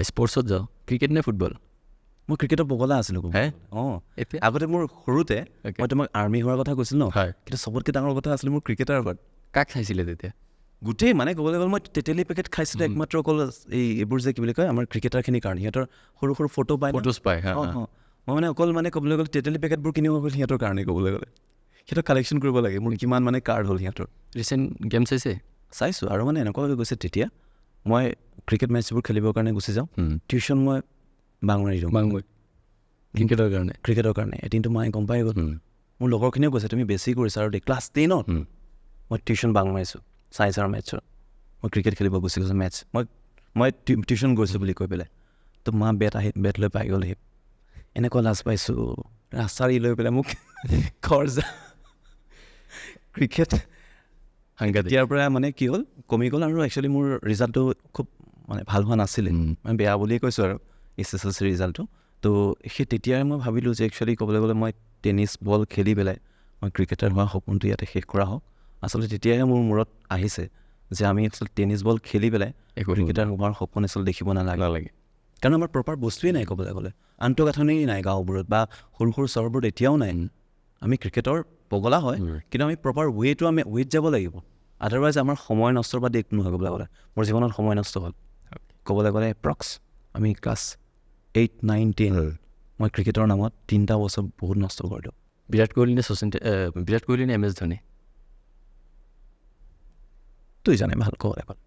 স্পৰ্টছত যাওঁ, ক্ৰিকেট নে ফুটবল? মই ক্ৰিকেটৰ পগলা আছিলোঁ। অঁ, এতিয়া আগতে মোৰ সৰুতে মই তোমাক আৰ্মি হোৱাৰ কথা কৈছিলোঁ ন, হয়, কিন্তু চবতকৈ ডাঙৰ কথা আছিলে মোৰ ক্ৰিকেটাৰ আগত। কাক চাইছিলে তেতিয়া? গোটেই মানে ক'বলৈ গ'লে মই তেতেলী পেকেট খাইছিলোঁ একমাত্ৰ অকল এইবোৰ যে কি বুলি কয় আমাৰ ক্ৰিকেটাৰখিনিৰ কাৰণে। সিহঁতৰ সৰু সৰু ফটো পায়, ফটোজ পায়। মই মানে অকল মানে ক'বলৈ গ'লে তেতেলী পেকেটবোৰ কিনিব গ'ল সিহঁতৰ কাৰণে। ক'বলৈ গ'লে সিহঁতক কালেকশ্যন কৰিব লাগে। মোৰ কিমান মানে কাৰ্ড হ'ল সিহঁতৰ। ৰিচেণ্ট গেম চাইছোঁ। আৰু মানে এনেকুৱা হৈ গৈছে তেতিয়া মই ক্ৰিকেট মেটচবোৰ খেলিবৰ কাৰণে গুচি যাওঁ, টিউশ্যন মই বাংমাৰি দিওঁ ক্ৰিকেটৰ কাৰণে। এদিনটো মায়ে গম পাই গ'ল। মোৰ লগৰখিনিও কৈছে তুমি বেছি কৰিছা আৰু ক্লাছ 10ত মই টিউশ্যন বাং মাৰিছোঁ চায়েন্স আৰু মেথছৰ। মই ক্ৰিকেট খেলিব গুচি গৈছোঁ মেথছ। মই টিউশ্যন গৈছোঁ বুলি কৈ পেলাই তো মা বেট লৈ পাই গ'লহি। এনেকুৱা লাজ পাইছোঁ। ৰাস্তাৰি লৈ পেলাই মোক ঘৰ যা। ক্ৰিকেট তেতিয়াৰ পৰা মানে কি হ'ল কমি গ'ল। আৰু একচুৱেলি মোৰ ৰিজাল্টটো খুব মানে ভাল হোৱা নাছিলে, মানে বেয়া বুলিয়ে কৈছোঁ আৰু SSLC ৰিজাল্টটো। তো সেই তেতিয়াই মই ভাবিলোঁ যে একচুৱেলি ক'বলৈ গ'লে মই টেনিছ বল খেলি পেলাই মই ক্ৰিকেটাৰ হোৱা সপোনটো ইয়াতে শেষ কৰা হওক। আচলতে তেতিয়াহে মোৰ মূৰত আহিছে যে আমি আচলতে টেনিছ বল খেলি পেলাই ক্ৰিকেটাৰ হোৱাৰ সপোন আচলতে দেখিব নালাগে। কাৰণ আমাৰ প্ৰপাৰ বস্তুৱেই নাই ক'বলৈ গ'লে, আন্তঃগাঁথনি নাই গাঁওবোৰত বা সৰু সৰু চহৰবোৰত এতিয়াও নাই। আমি ক্ৰিকেটৰ পগলা হয়, কিন্তু আমি প্ৰপাৰ ৱেত যাব লাগিব। আদাৰৱাইজ আমাৰ সময় নষ্টৰ বা একো নহয়। ক'বলৈ গ'লে মোৰ জীৱনত সময় নষ্ট হ'ল। ক'বলৈ গ'লে এপ্ৰক্স আমি ক্লাছ 8, 9, 10 মই ক্ৰিকেটৰ নামত 3টা বছৰ বহুত নষ্ট কৰিলোঁ। বিৰাট কোহলি নে MS ধোনী? দুইজনে ভাল ক'বলৈ গ'লে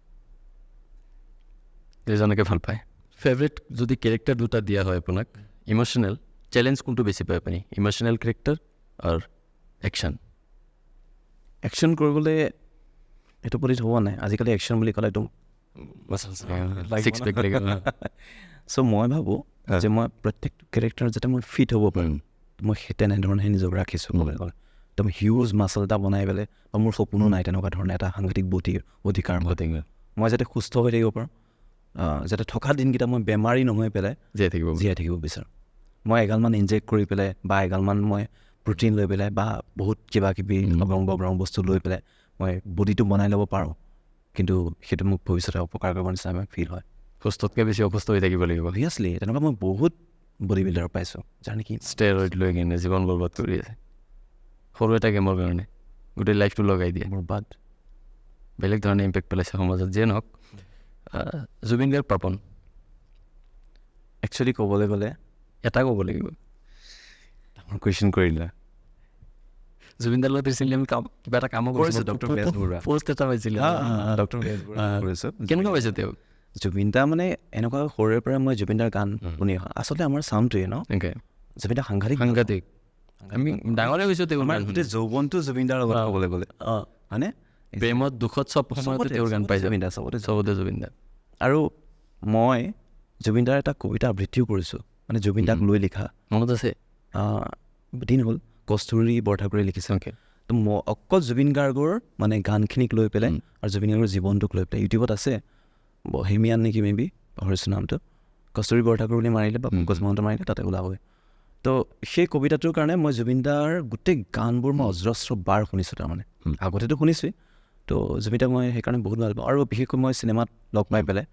দুইজনকে ভাল পায়। ফেভৰেট যদি কেৰেক্টাৰ দুটা দিয়া হয় আপোনাক, ইম'চনেল চেলেঞ্জ কোনটো বেছি পায় আপুনি? ইম'চনেল কেৰেক্টাৰ আৰু একশ্যন কৰিবলৈ এইটো প্ৰতি হোৱা নাই আজিকালি। একশ্যন বুলি ক'লে একদম চ' মই ভাবোঁ যে মই প্ৰত্যেকটো কেৰেক্টাৰ যাতে মই ফিট হ'ব পাৰোঁ, মই সেই তেনেধৰণে নিজক ৰাখিছোঁ। ক'বলৈ গ'লে একদম হিউজ মাচল এটা বনাই পেলাই, বা মোৰ সপোনো নাই তেনেকুৱা ধৰণে এটা সাংঘাতিক অধিকাৰ। মই যাতে সুস্থ হৈ থাকিব পাৰোঁ, যাতে থকা দিনকেইটা মই বেমাৰী নহৈ পেলাই জীয়াই থাকিব বিচাৰোঁ। মই এগালমান ইনজেক্ট কৰি পেলাই বা এগালমান মই প্ৰটিন লৈ পেলাই বা বহুত কিবা কিবি অগ্ৰং বস্তু লৈ পেলাই মই বডিটো বনাই ল'ব পাৰোঁ, কিন্তু সেইটো মোক ভৱিষ্যতে অপকাৰ কৰিব নিচিনা মই ফিল হয়। সুস্থতকৈ বেছি অসুস্থ হৈ থাকিব লাগিব। অভিয়াছলি তেনেকুৱা মই বহুত বডি বিল্ডাৰ পাইছোঁ যাৰ নেকি ষ্টেৰইড লৈ কিনে জীৱন বৰবাদ কৰি আছে, সৰু এটা গেমৰ কাৰণে গোটেই লাইফটো লগাই দিয়ে। বৰবাদ বেলেগ ধৰণে ইম্পেক্ট পেলাইছে সমাজত। যিয়ে নহওক, জুবিন গাৰ্গ পাপন একচুৱেলি ক'বলৈ গ'লে এটা ক'ব লাগিব। ডাঙৰ কুৱেশ্যন কৰিলা। জুবিন দাৰ লগত ৰিচেণ্টলি আমি কিবা এটা কামো কৰিছোঁ, ডক্টৰ বেজবৰুৱা পষ্ট এটা পাইছিলে। ডক্টৰ বেজবৰুৱা কৰিছোঁ। কেনেকুৱা পাইছে তেওঁক? জুবিন দা মানে এনেকুৱা সৰুৰে পৰা মই জুবিন দাৰ গান শুনি অহা। আচলতে আমাৰ চাউণ্ডটোৱে ন জুবিন দা সাংঘাতিক। আমি ডাঙৰে হৈছোঁ তেওঁৰ গান। গোটেই যৌৱনটো জুবিন দাৰ লগত ক'বলৈ গ'লে হয়নে? প্ৰেমত দুখত চব সময়তে তেওঁৰ গান পাই জুবিন দা, চবতে জুবিন দা। আৰু মই জুবিন দাৰ এটা কবিতা আবৃত্তিও কৰিছোঁ, মানে জুবিন দাক লৈ লিখা। মনত আছে? দিন হ'ল কস্তুৰী বৰঠাকুৰে লিখিছে। তো মই অকল জুবিন গাৰ্গৰ মানে গানখিনিক লৈ পেলাই আৰু জুবিন গাৰ্গৰ জীৱনটোক লৈ পেলাই ইউটিউবত আছে, বহেমিয়ান নেকি মে বি, পাহৰিছোঁ নামটো। কস্তুৰী বৰঠাকুৰ বুলি মাৰিলে বা পংকজ মহন্ত মাৰিলে তাতে ওলাবই। তো সেই কবিতাটোৰ কাৰণে মই জুবিন দাৰ গোটেই গানবোৰ মই অজস্ৰ বাৰ শুনিছোঁ। তাৰমানে আগতেতো শুনিছোঁৱেই। তো জুবিন দাক মই সেইকাৰণে বহুত ভাল পাওঁ। আৰু বিশেষকৈ মই চিনেমাত লগ পাই পেলাই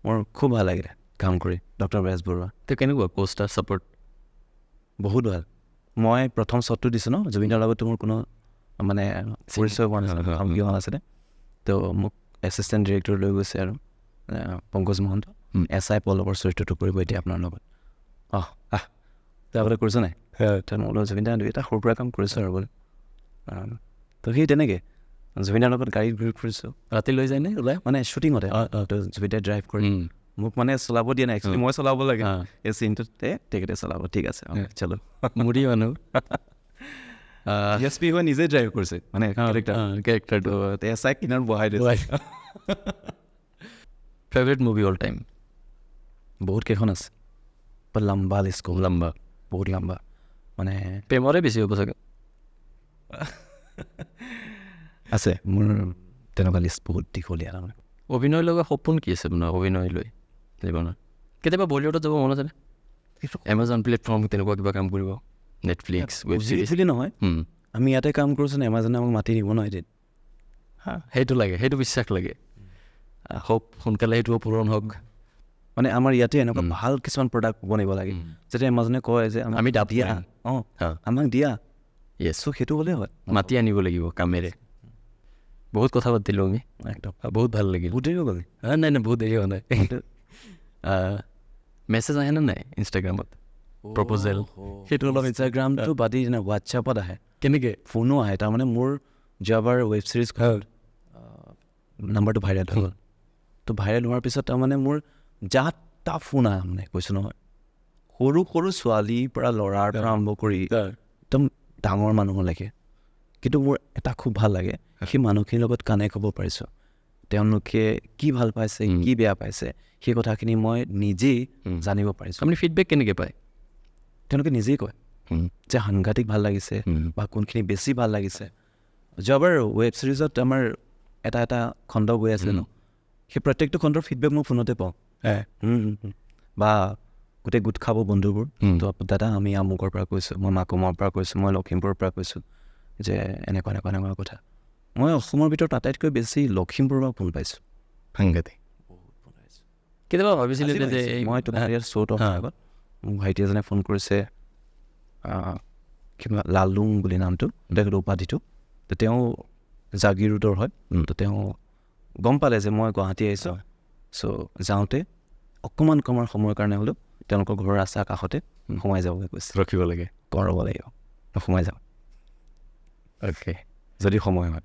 মোৰ খুব ভাল লাগিলে কাম কৰি। ডক্টৰ বেজবৰুৱা তেওঁ কেনেকুৱা কোষ্টাৰ ছাপৰ্ট? বহুত ভাল। মই প্ৰথম শ্বটটো দিছোঁ ন, জুবিন দাৰ লগততো মোৰ কোনো মানে পৰিচয় হোৱা নাছিলে, মুখামুখি হোৱা নাছিলে। তো মোক এছিষ্টেণ্ট ডিৰেক্টৰ লৈ গৈছে আৰু পংকজ মহন্ত SI পল্লৱৰ চৰিত্ৰটো কৰিব এতিয়া আপোনাৰ লগত। তই আগতে কৰিছ নাই? তো মই বোলো জুবিন দা এটা সৰুৰ পৰা কাম কৰিছোঁ আৰু বোলে তো সেই তেনেকৈ জুবিন দাৰ লগত গাড়ীত ঘূৰি ফুৰিছোঁ ৰাতি লৈ যায় নে ওলাই মানে শ্বুটিঙতে তো জুবিন দাই ড্ৰাইভ কৰি মোক মানে চলাব দিয়া নাই একচুৱেলি মই চলাব লাগে এই চিনটোতে তেখেতে চলাব ঠিক আছে চলো মুড়ি মানুহ এছ পি হৈ নিজে ড্ৰাইভ কৰিছে মানে কেৰেক্টাৰটো চাই কিনাৰত বহাই দিছে ফেভৰেট মুভি অল টাইম বহুত কেইখন আছে বৰ লম্বা লিষ্ট লম্বা বহুত লম্বা মানে প্ৰেমৰে বেছি হ'ব চাগে আছে মোৰ তেনেকুৱা লিষ্ট বহুত দীঘলীয়া তাৰমানে অভিনয় লগা সপোন কি আছে আপোনাৰ অভিনয় লৈ জীৱনত কেতিয়াবা বলিউডত যাব মন আছেনে এমাজন প্লেটফৰ্ম তেনেকুৱা কিবা কাম কৰিব নেটফ্লিক্স ৱেব ছিৰিজ বুলি নহয় আমি ইয়াতে কাম কৰোঁচোন এমাজনে আমাক মাতি দিব নহয় এদিন সেইটো লাগে সেইটো বিশ্বাস লাগে খুব সোনকালে সেইটো পূৰণ হওক মানে আমাৰ ইয়াতে এনেকুৱা ভাল কিছুমান প্ৰডাক্ট বনিব লাগে যেতিয়া এমাজনে কয় যে আমি দিয়া আমাক দিয়া য়েছ চ' সেইটো হ'লেই হয় মাতি আনিব লাগিব কামেৰে বহুত কথা পাতিলোঁ আমি একদম বহুত ভাল লাগিল বহুত দেৰি হৈ গ'ল নাই নাই বহুত দেৰি হোৱা নাই মেছেজ আহেনে নাই ইনষ্টাগ্ৰামত প্ৰপ'জেল সেইটো অলপ ইনষ্টাগ্ৰামটো বাদি হোৱাটছএপত আহে কেনেকৈ ফোনো আহে তাৰমানে মোৰ যোৱাবাৰ ৱেব ছিৰিজ নাম্বাৰটো ভাইৰেল হৈ গ'ল তো ভাইৰেল হোৱাৰ পিছত তাৰমানে মোৰ যাত তা ফোন আহে মানে কৈছোঁ নহয় সৰু সৰু ছোৱালীৰ পৰা ল'ৰাৰ পৰা আৰম্ভ কৰি একদম ডাঙৰ মানুহলৈকে কিন্তু মোৰ এটা খুব ভাল লাগে সেই মানুহখিনিৰ লগত কানেক্ট হ'ব পাৰিছোঁ তেওঁলোকে কি ভাল পাইছে কি বেয়া পাইছে সেই কথাখিনি মই নিজেই জানিব পাৰিছোঁ আপুনি ফিডবেক কেনেকৈ পায় তেওঁলোকে নিজেই কয় যে সাংঘাতিক ভাল লাগিছে বা কোনখিনি বেছি ভাল লাগিছে যোৱাবাৰ ৱেব ছিৰিজত আমাৰ এটা এটা খণ্ড গৈ আছে ন সেই প্ৰত্যেকটো খণ্ডৰ ফিডবেক মই ফোনতে পাওঁ বা গোটেই গোট খাব বন্ধুবোৰ তো দাদা আমি আমুকৰ পৰা কৈছোঁ মই মাকুমৰ পৰা কৈছোঁ মই লখিমপুৰৰ পৰা কৈছোঁ যে এনেকুৱা এনেকুৱা এনেকুৱা কথা মই অসমৰ ভিতৰত আটাইতকৈ বেছি লখিমপুৰৰ পৰা ফোন পাইছোঁ সাংঘাতিক কেতিয়াবা ভাবিছিলোঁ যে মই তোমাৰ ইয়াৰ শ্ব'ত অহাৰ আগত মোক ভাইটি এজনে ফোন কৰিছে কিবা লালুং বুলি নামটো তেখেতৰ উপাধিটো তো তেওঁ জাগিৰোডৰ হয় তো তেওঁ গম পালে যে মই গুৱাহাটী আহিছোঁ চ' যাওঁতে অকণমান কমাৰ সময়ৰ কাৰণে হ'লেও তেওঁলোকৰ ঘৰৰ ৰাস্তাৰ কাষতে সোমাই যাবলৈ কৈছে ৰখিব লাগে কৰাব লাগিব সোমাই যাওঁ অ'কে যদি সময় হয়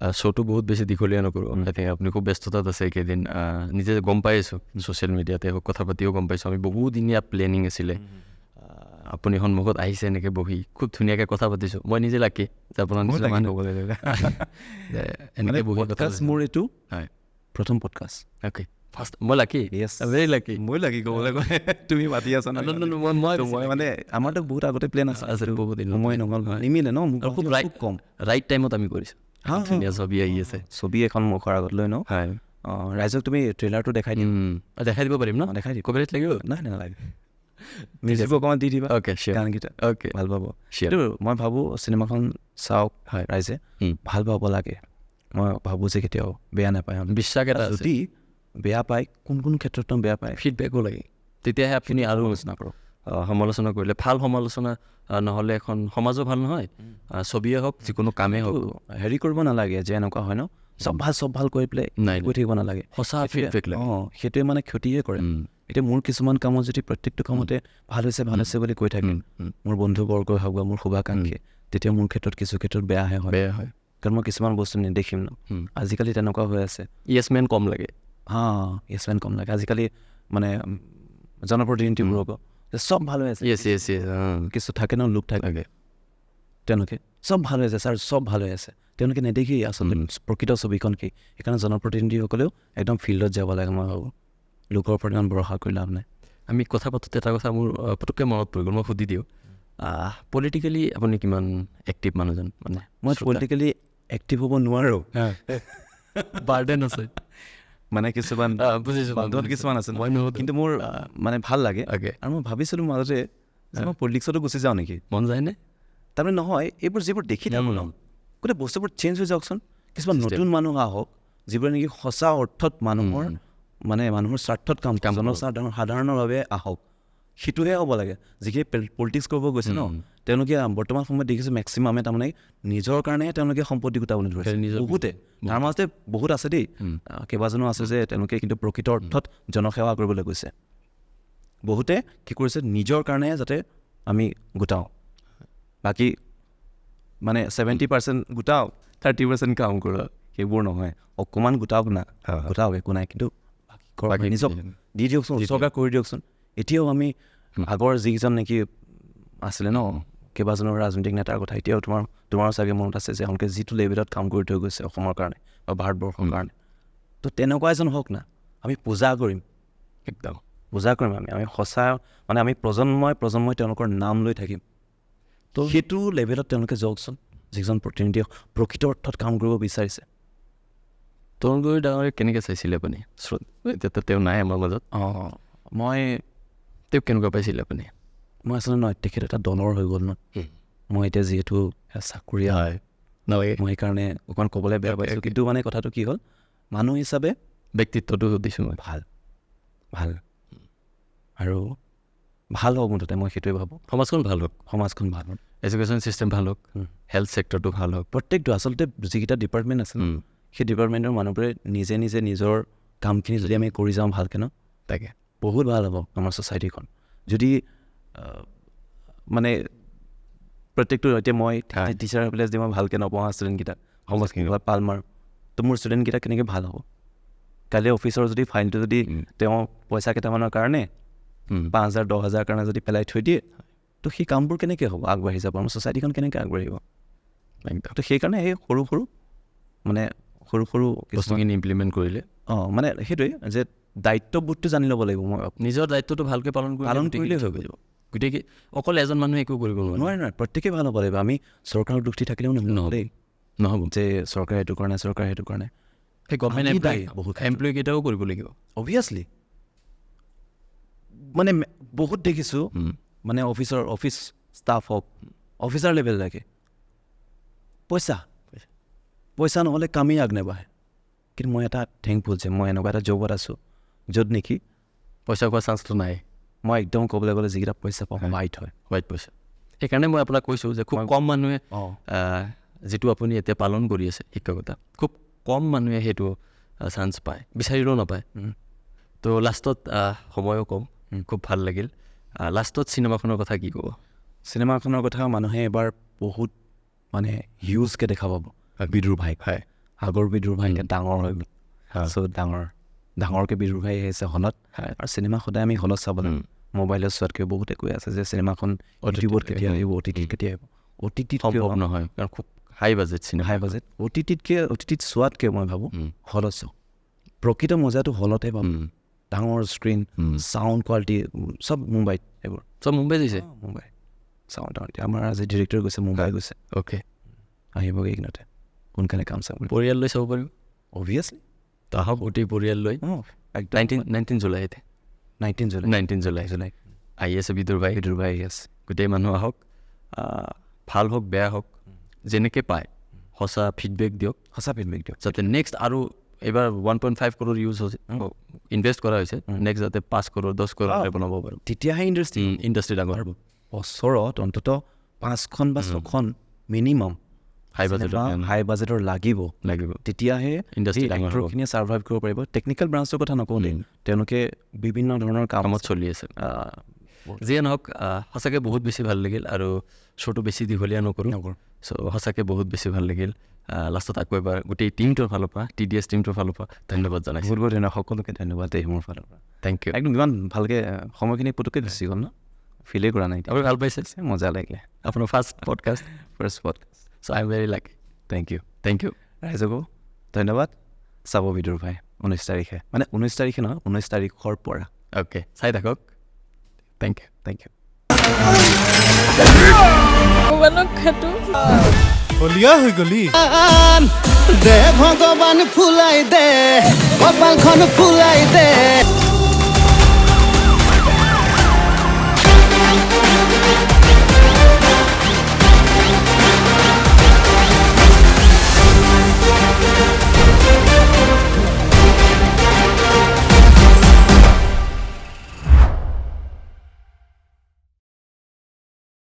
শ্ব'টো বহুত বেছি দীঘলীয়া নকৰোঁ আপুনি খুব ব্যস্ততাত আছে এইকেইদিন নিজে গম পাই আছোঁ ছ'চিয়েল মিডিয়াতে হওক কথা পাতিও গম পাইছোঁ আমি বহুদিনীয়া প্লেনিং আছিলে আপুনি সন্মুখত আহিছে এনেকৈ বহি খুব ধুনীয়াকৈ কথা পাতিছোঁ মই নিজে লাকি যে আপোনাৰ এনেকৈ বহি কথা মোৰ এইটো হয় প্ৰথম পডকাষ্ট অ'কে ফাৰ্ষ্ট মই লাকি ভেৰি লাকি মই লাগি ক'বলৈ গ'লে তুমি মাতি আছা মই মানে আমাৰতো বহুত আগতে প্লেন আছে বহুত দিন সময় নহ'ল নিমিলে ন মোক খুব ৰাইট টাইমত আমি কৰিছোঁ ধুনীয়া ছবি আহি আছে ছবি এখন মুখৰ আগত লৈ ন হয় ৰাইজক তুমি ট্ৰেইলাৰটো দেখাই দিম দেখাই দিব পাৰিম ন দেখাই দিম কপিৰাইট লাগিব নাই নালাগে মিউজিক অকণমান দি দিবা অ'কে চিয়'ৰ গানকেইটা অ'কে ভাল পাব চিয়'ৰ কিন্তু মই ভাবোঁ চিনেমাখন চাওক ৰাইজে ভাল পাব লাগে মই ভাবোঁ যে কেতিয়াও বেয়া নাপায় বিশ্বাস এটা যদি বেয়া পায় কোন কোন ক্ষেত্ৰত বেয়া পায় ফিডবেকো লাগে তেতিয়াহে আপুনি আৰু আলোচনা কৰক সমালোচনা কৰিলে ভাল সমালোচনা নহ'লে এখন সমাজো ভাল নহয় ছবিয়ে হওক যিকোনো কামেই হওক হেৰি কৰিব নালাগে যে এনেকুৱা হয় ন চব ভাল কৰি পেলাই কৈ থাকিব নালাগে সঁচা ফিডবেক লাগে সেইটোৱে মানে ক্ষতিয়ে কৰে এতিয়া মোৰ কিছুমান কামত যদি প্ৰত্যেকটো কামতে ভাল হৈছে বুলি কৈ থাকে মোৰ বন্ধুবৰ্গই হওক বা মোৰ শুভাকাংক্ষী তেতিয়া মোৰ ক্ষেত্ৰত কিছু ক্ষেত্ৰত বেয়াহে হয় কাৰণ মই কিছুমান বস্তু নেদেখিম ন আজিকালি তেনেকুৱা হৈ আছে য়েছ মেন কম লাগে য়েছ মেন কম লাগে আজিকালি মানে জনপ্ৰতিনিধিবোৰকো চব ভাল হৈ আছে কিছু থাকে ন লোক থাকে তেওঁলোকে চব ভাল হৈ আছে ছাৰ চব ভাল হৈ আছে তেওঁলোকে নেদেখি আচলতে প্ৰকৃত ছবিখন কি সেইকাৰণে জনপ্ৰতিনিধিসকলেও একদম ফিল্ডত যাব লাগে মই ভাবোঁ লোকৰ ওপৰত ইমান ভৰসা কৰি লাভ নাই আমি কথা পাতোঁতে এটা কথা মোৰ পটককৈ মনত পৰি গ'ল মই সুধি দিওঁ পলিটিকেলি আপুনি কিমান এক্টিভ মানুহজন মানে মই পলিটিকেলি এক্টিভ হ'ব নোৱাৰোঁ বাৰ্ডেন আছে মানে কিছুমান বান্ধৱত কিছুমান আছে কিন্তু মোৰ মানে ভাল লাগে আৰু মই ভাবিছিলোঁ মাজতে মই পলিটিক্সতো গুচি যাওঁ নেকি মন যায়নে তাৰমানে নহয় এইবোৰ যিবোৰ দেখি থাকোঁ ন গোটেই বস্তুবোৰ চেঞ্জ হৈ যাওকচোন কিছুমান নতুন মানুহ আহক যিবোৰে নেকি সঁচা অৰ্থত মানুহৰ স্বাৰ্থত কাম সাধাৰণৰ বাবে আহক সেইটোহে হ'ব লাগে যিখিনি পলিটিক্স কৰিব গৈছে ন তেওঁলোকে বৰ্তমান সময়ত দেখিছোঁ মেক্সিমামে তাৰমানে নিজৰ কাৰণেহে তেওঁলোকে সম্পত্তি গোটাবলৈ ধৰিছে বহুতে তাৰ মাজতে বহুত আছে দেই কেইবাজনো আছে যে তেওঁলোকে কিন্তু প্ৰকৃত অৰ্থত জনসেৱা কৰিবলৈ গৈছে বহুতে কি কৰিছে নিজৰ কাৰণে যাতে আমি গোটাওঁ, বাকী মানে 70% গোটাওঁ 30% কাম কৰোঁ, সেইবোৰ নহয়। অকণমান গোটাওক না, গোটাওক একো নাই, কিন্তু বাকী নিজক দি দিয়কচোন, উৎসৰ্গা কৰি দিয়কচোন। এতিয়াও আমি আগৰ যিকেইজন নেকি আছিলে ন কেইবাজনৰ ৰাজনৈতিক নেতাৰ কথা এতিয়াও তোমাৰো চাগে মনত আছে যে তেওঁলোকে যিটো লেভেলত কাম কৰি থৈ গৈছে অসমৰ কাৰণে বা ভাৰতবৰ্ষৰ কাৰণে, তো তেনেকুৱা এজন হওক না, আমি পূজা কৰিম, একদম পূজা কৰিম। আমি সঁচা মানে আমি প্ৰজন্মই তেওঁলোকৰ নাম লৈ থাকিম। তো সেইটো লেভেলত তেওঁলোকে যাওকচোন, যিজন প্ৰতিনিধিয়ে প্ৰকৃত অৰ্থত কাম কৰিব বিচাৰিছে। তৰুণ গগৈ ডাঙৰে কেনেকৈ চাইছিলে আপুনি? এতিয়া তেওঁ নাই আমাৰ মাজত। মই তেওঁক কেনেকুৱা পাইছিলে আপুনি? মই আচলতে নহয়, তেখেত এটা দলৰ হৈ গ'ল ন। মই এতিয়া যিহেতু চাকৰিয়া হয় নালাগে, মই সেইকাৰণে অকণমান ক'বলৈ বেয়া পাইছোঁ, কিন্তু মানে কথাটো কি হ'ল, মানুহ হিচাপে ব্যক্তিত্বটো দিছোঁ মই ভাল আৰু ভাল হওক, মুঠতে মই সেইটোৱে ভাবোঁ। সমাজখন ভাল হওক, এডুকেশ্যন চিষ্টেম ভাল হওক, হেল্থ ছেক্টৰটো ভাল হওক, প্ৰত্যেকটো আচলতে যিকেইটা ডিপাৰ্টমেণ্ট আছে সেই ডিপাৰ্টমেণ্টৰ মানুহবোৰে নিজে নিজৰ কামখিনি যদি আমি কৰি যাওঁ ভালকৈ ন, তাকে বহুত ভাল হ'ব আমাৰ ছ'চাইটিখন। যদি মানে প্ৰত্যেকটো এতিয়া মই টিচাৰ হৈ পেলাই যদি মই ভালকৈ নপঢ়া ষ্টুডেণ্টকেইটাক সমাজখিনি পাল মাৰোঁ, তো মোৰ ষ্টুডেণ্টকেইটা কেনেকৈ ভাল হ'ব? কাইলৈ অফিচৰ যদি ফাইনটো যদি তেওঁ পইচা কেইটামানৰ কাৰণে 5,000 10,000 কাৰণে যদি পেলাই থৈ দিয়ে, তো সেই কামবোৰ কেনেকৈ হ'ব, আগবাঢ়ি যাব, আমাৰ ছ'চাইটিখন কেনেকৈ আগবাঢ়িব? তো সেইকাৰণে এই সৰু বস্তুখিনি ইমপ্লিমেণ্ট কৰিলে মানে সেইটোৱে যে দায়িত্ববোধটো জানি ল'ব লাগিব। মই নিজৰ দায়িত্বটো ভালকৈ পালন কৰিলেই হৈ যাব। গোটেই অকল এজন মানুহে একো কৰিব নোৱাৰে, প্ৰত্যেকেই ভাল হ'ব লাগিব। আমি চৰকাৰৰ দুখ দি থাকিলেও নহ'ব যে চৰকাৰে এইটো কৰা নাই, চৰকাৰে সেইটো কৰা নাই। সেই গভৰ্ণমেণ্ট এমপ্লয়ীকেইটাও কৰিব লাগিব অভিয়াছলি। মানে বহুত দেখিছোঁ মানে অফিচ ষ্টাফ হওক, অফিচাৰ লেভেল লাগে, পইচা নহ'লে কামেই আগ নেবাঢ়ে। কিন্তু মই এটা থেংকফুল যে মই এনেকুৱা এটা জবত আছোঁ য'ত নেকি পইচা খোৱা চান্সটো নাই। মই একদম ক'বলৈ গ'লে যিকেইটা পইচা পাওঁ হোৱাইট পইচা। সেইকাৰণে মই আপোনাক কৈছোঁ যে খুব কম মানুহে যিটো আপুনি এতিয়া পালন কৰি আছে শিক্ষকতা, খুব কম মানুহে সেইটো চান্স পায়, বিচাৰিলেও নাপায়। তো লাষ্টত সময়ো কম, খুব ভাল লাগিল। লাষ্টত চিনেমাখনৰ কথা কি ক'ব? চিনেমাখনৰ কথা মানুহে এবাৰ বহুত মানে হিউজকৈ দেখা পাব। বিদুৰ ভাই আগৰ বিদুৰ ভাই এতিয়া ডাঙৰ হৈ গ'ল, চ' ডাঙৰকৈ বিদুৰ ভাই আহিছে হলত। আৰু চিনেমা সদায় আমি হলত চাব লাগে, মোবাইলত চোৱাতকৈ। বহুতে কৈ আছে যে চিনেমাখন ইউটিউবত কেতিয়া আহিব, OTT কেতিয়া আহিব। OTT সম্ভৱ নহয়, কাৰণ খুব হাই বাজেট OTT চোৱাতকৈ মই ভাবোঁ হলত চাওঁ। প্ৰকৃত মজাটো হলতে পাব। ডাঙৰ স্ক্ৰীণ, চাউণ্ড কোৱালিটি চব মুম্বাইত, এইবোৰ চব মুম্বাই দিছে। মুম্বাই চাউণ্ড এতিয়া আমাৰ আজি ডিৰেক্টৰ গৈছে মুম্বাই গৈছে, অ'কে আহিবগৈ এইদিনতে, সোনকালে কাম চাম পৰিয়াল লৈ চাব পাৰিব অভিয়াছলি। তো আহক গোটেই পৰিয়াল লৈ 19 জুলাই আহি আছে বিদুৰ ভাই আহি আছে। গোটেই মানুহ আহক, ভাল হওক বেয়া হওক, যেনেকৈ পায় সঁচা ফিডবেক দিয়ক, যাতে নেক্সট আৰু এইবাৰ 1.5 কৰোৰ ইনভেষ্ট কৰা হৈছে, নেক্সট যাতে 5 কৰোৰ 10 কৰোৰ বনাব পাৰোঁ, তেতিয়াহে ইণ্ডাষ্ট্ৰী ডাঙৰ হ'ব। বছৰত অন্ততঃ 5খন বা 6খন মিনিমাম হাই বাজেটৰ লাগিব, তেতিয়াহে ইণ্ডাষ্ট্ৰী ডাঙৰখিনিয়ে ছাৰ্ভাইভ কৰিব পাৰিব। টেকনিকেল ব্ৰাঞ্চৰ কথা নকওঁ দেই, তেওঁলোকে বিভিন্ন ধৰণৰ কামত চলি আছে। যিয়ে নহওক, সঁচাকৈ বহুত বেছি ভাল লাগিল। আৰু শ্ব'টো বেছি দীঘলীয়া নকৰোঁ, চ' সঁচাকৈ বহুত বেছি ভাল লাগিল। লাষ্টত আকৌ এবাৰ গোটেই টিমটোৰ ফালৰ পৰা, TDS টিমটোৰ ফালৰ পৰা ধন্যবাদ জনাইছোঁ। বহুত ধন্যবাদ, সকলোকে ধন্যবাদ দেই মোৰ ফালৰ পৰা। Thank you. একদম ইমান ভালকৈ সময়খিনি পুতুকৈ গুচি গ'ল ন, ফিলেই কৰা নাই। আপুনি ভাল পাইছে? মজা লাগিলে। আপোনাৰ first podcast. So' I am very lucky. Thank you ৰাইজকো ধন্যবাদ। চাব বিদুৰ ভাই 19 তাৰিখে, মানে 19 তাৰিখে নহয়, 19 তাৰিখৰ পৰা। অ'কে, চাই থাকক। Thank U. হলিয়া হৈ গলি দে ভগৱান ফুলাই দে, কপালখন ফুলাই দে।